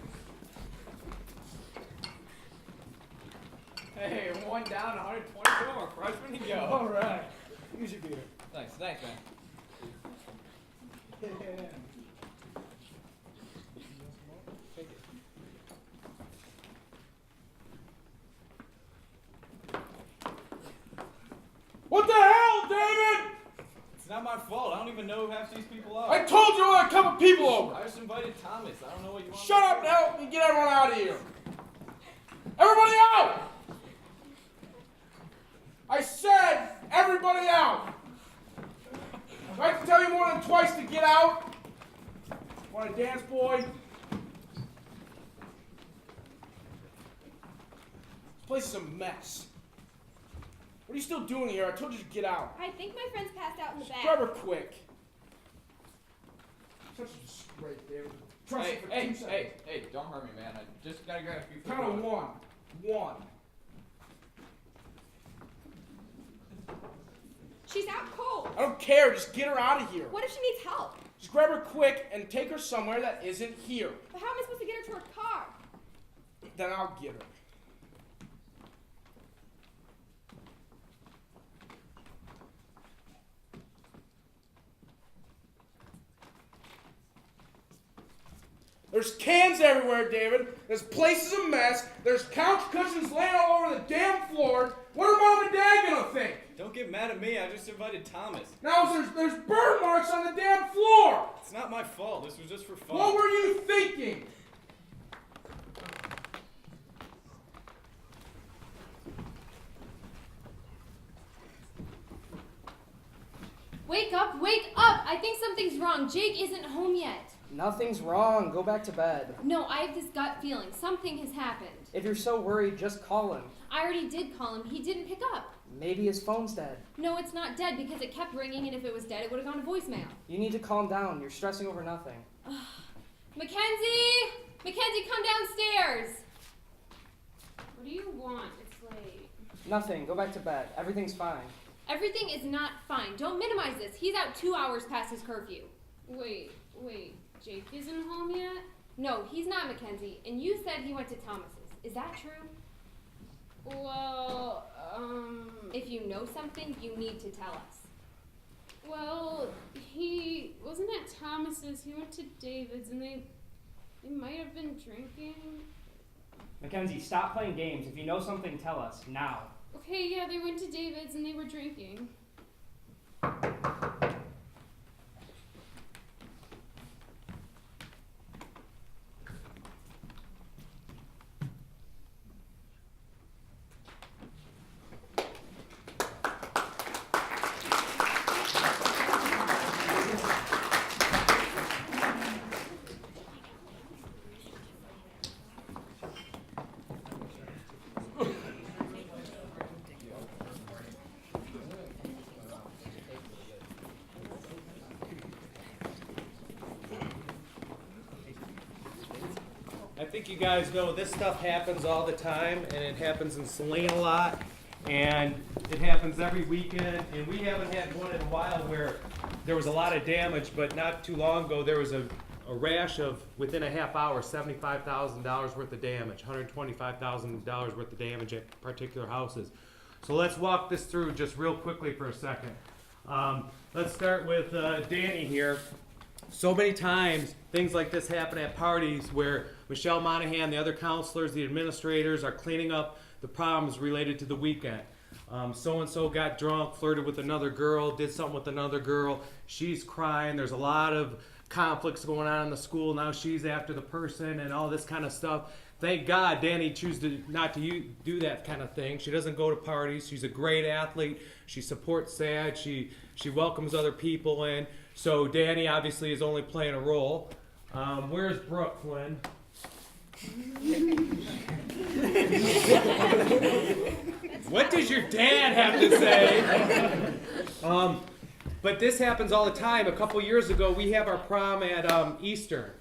Hey, one down, 122 more freshmen to go. All right. Use your beer. Thanks, man. Take it. What the hell, David? It's not my fault. I don't even know who half these people are. I told you I had a couple people over. I just invited Thomas. I don't know what you want. Shut up now and get everyone out of here. Everybody out! I said everybody out. I have to tell you more than twice to get out. Want to dance, boy? This place is a mess. What are you still doing here? I told you to get out. I think my friend's passed out in the back. Grab her quick. Such a disgrace, David. Trust me for 2 seconds. Hey, don't hurt me, man. I just gotta grab a few. Count of one. One. She's out cold. I don't care. Just get her out of here. What if she needs help? Just grab her quick and take her somewhere that isn't here. But how am I supposed to get her to her car? Then I'll get her. There's cans everywhere, David. This place is a mess. There's couch cushions laying all over the damn floor. What are Mom and Dad gonna think? Don't get mad at me. I just invited Thomas. Now there's burn marks on the damn floor. It's not my fault. This was just for fun. What were you thinking? Wake up, wake up! I think something's wrong. Jake isn't home yet. Nothing's wrong. Go back to bed. No, I have this gut feeling. Something has happened. If you're so worried, just call him. I already did call him. He didn't pick up. Maybe his phone's dead. No, it's not dead because it kept ringing, and if it was dead, it would have gone to voicemail. You need to calm down. You're stressing over nothing. Mackenzie! Mackenzie, come downstairs! What do you want? It's late. Nothing. Go back to bed. Everything's fine. Everything is not fine. Don't minimize this. He's out 2 hours past his curfew. Wait. Jake isn't home yet? No, he's not, Mackenzie. And you said he went to Thomas's. Is that true? Well, if you know something, you need to tell us. Well, he wasn't at Thomas's. He went to David's, and they might have been drinking. Mackenzie, stop playing games. If you know something, tell us now. Okay, yeah, they went to David's and they were drinking. I think you guys know this stuff happens all the time, and it happens in Saline a lot, and it happens every weekend, and we haven't had one in a while where there was a lot of damage, but not too long ago there was a rash of, within a half hour, $75,000 worth of damage, $125,000 worth of damage at particular houses. So let's walk this through just real quickly for a second. Let's start with Danny here. So many times things like this happen at parties where Michelle Monahan, the other counselors, the administrators are cleaning up the problems related to the weekend. So-and-so got drunk, flirted with another girl, did something with another girl. She's crying. There's a lot of conflicts going on in the school. Now she's after the person and all this kind of stuff. Thank God Danny chooses not to do that kind of thing. She doesn't go to parties. She's a great athlete. She supports SAD. She welcomes other people in. So Danny obviously is only playing a role. Where's Brooklyn? What does your dad have to say? But this happens all the time. A couple years ago, we have our prom at Eastern.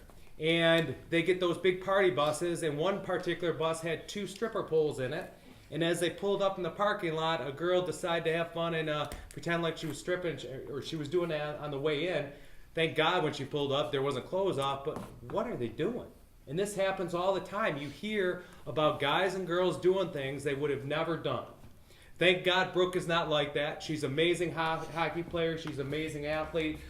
And they get those big party buses, and one particular bus had 2 stripper poles in it. And as they pulled up in the parking lot, a girl decided to have fun and pretend like she was stripping, or she was doing that on the way in. Thank God when she pulled up, there wasn't clothes off, but what are they doing? And this happens all the time. You hear about guys and girls doing things they would have never done. Thank God Brooke is not like that. She's an amazing hockey player. She's an amazing athlete.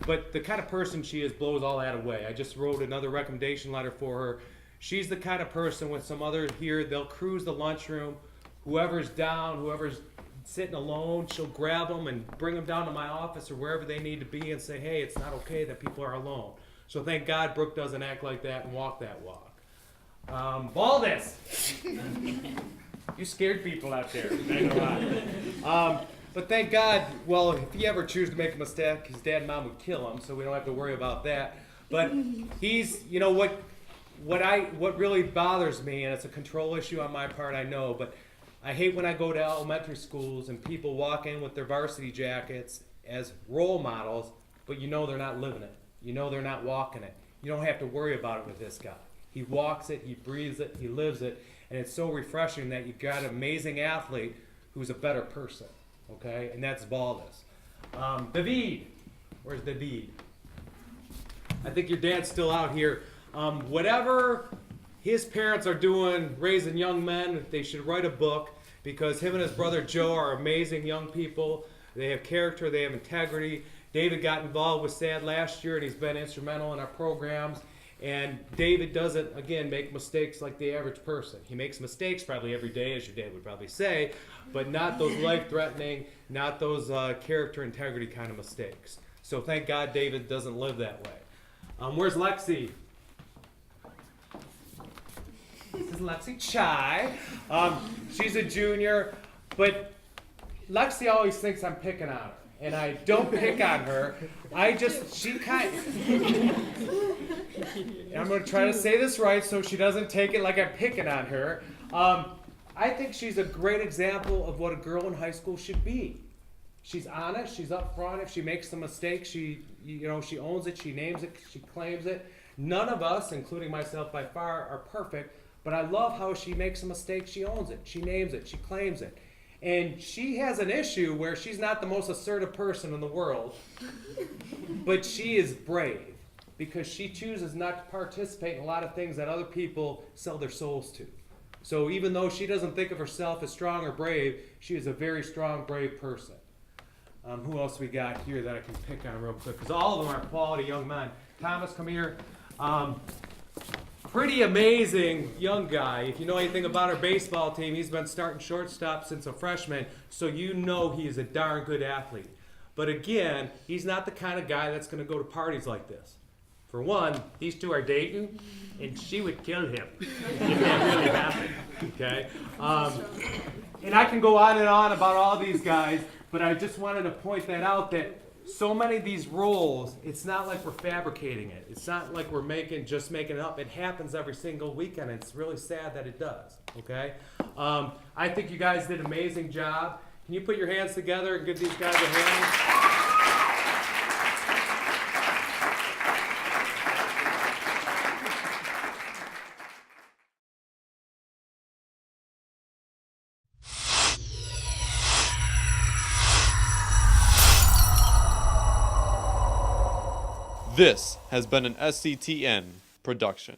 But the kind of person she is blows all that away. I just wrote another recommendation letter for her. She's the kind of person with some other here, they'll cruise the lunchroom. Whoever's down, whoever's sitting alone, she'll grab them and bring them down to my office or wherever they need to be and say, hey, it's not okay that people are alone. So thank God Brooke doesn't act like that and walk that walk. Baldus! You scared people out there. I know. But thank God, well, if he ever chooses to make a mistake, his dad and mom would kill him, so we don't have to worry about that. But he's, you know, what really bothers me, and it's a control issue on my part, I know, but I hate when I go to elementary schools and people walk in with their varsity jackets as role models, but you know they're not living it. You know they're not walking it. You don't have to worry about it with this guy. He walks it, he breathes it, he lives it, and it's so refreshing that you've got an amazing athlete who's a better person. Okay, and that's Baldus. David, where's David? I think your dad's still out here. Whatever his parents are doing, raising young men, they should write a book because him and his brother Joe are amazing young people. They have character, they have integrity. David got involved with SAD last year and he's been instrumental in our programs. And David doesn't, again, make mistakes like the average person. He makes mistakes probably every day, as your dad would probably say, but not those life-threatening, not those character integrity kind of mistakes. So thank God David doesn't live that way. Where's Lexi? This is Lexi Chai. She's a junior, but Lexi always thinks I'm picking on her. And I don't pick on her. I'm going to try to say this right so she doesn't take it like I'm picking on her. I think she's a great example of what a girl in high school should be. She's honest, she's upfront. If she makes a mistake, she owns it, she names it, she claims it. None of us, including myself by far, are perfect, but I love how she makes a mistake, she owns it, she names it, she claims it. And she has an issue where she's not the most assertive person in the world, but she is brave because she chooses not to participate in a lot of things that other people sell their souls to. So even though she doesn't think of herself as strong or brave, she is a very strong, brave person. Who else we got here that I can pick on real quick? Because all of them are quality young men. Thomas, come here. Pretty amazing young guy. If you know anything about our baseball team, he's been starting shortstop since a freshman, so you know he is a darn good athlete. But again, he's not the kind of guy that's going to go to parties like this. For one, these two are dating, and she would kill him if that really happened. Okay? And I can go on and on about all these guys, but I just wanted to point that out that so many of these roles, it's not like we're fabricating it. It's not like we're just making it up. It happens every single weekend. And it's really sad that it does. Okay? I think you guys did an amazing job. Can you put your hands together and give these guys a hand? This has been an SCTN production.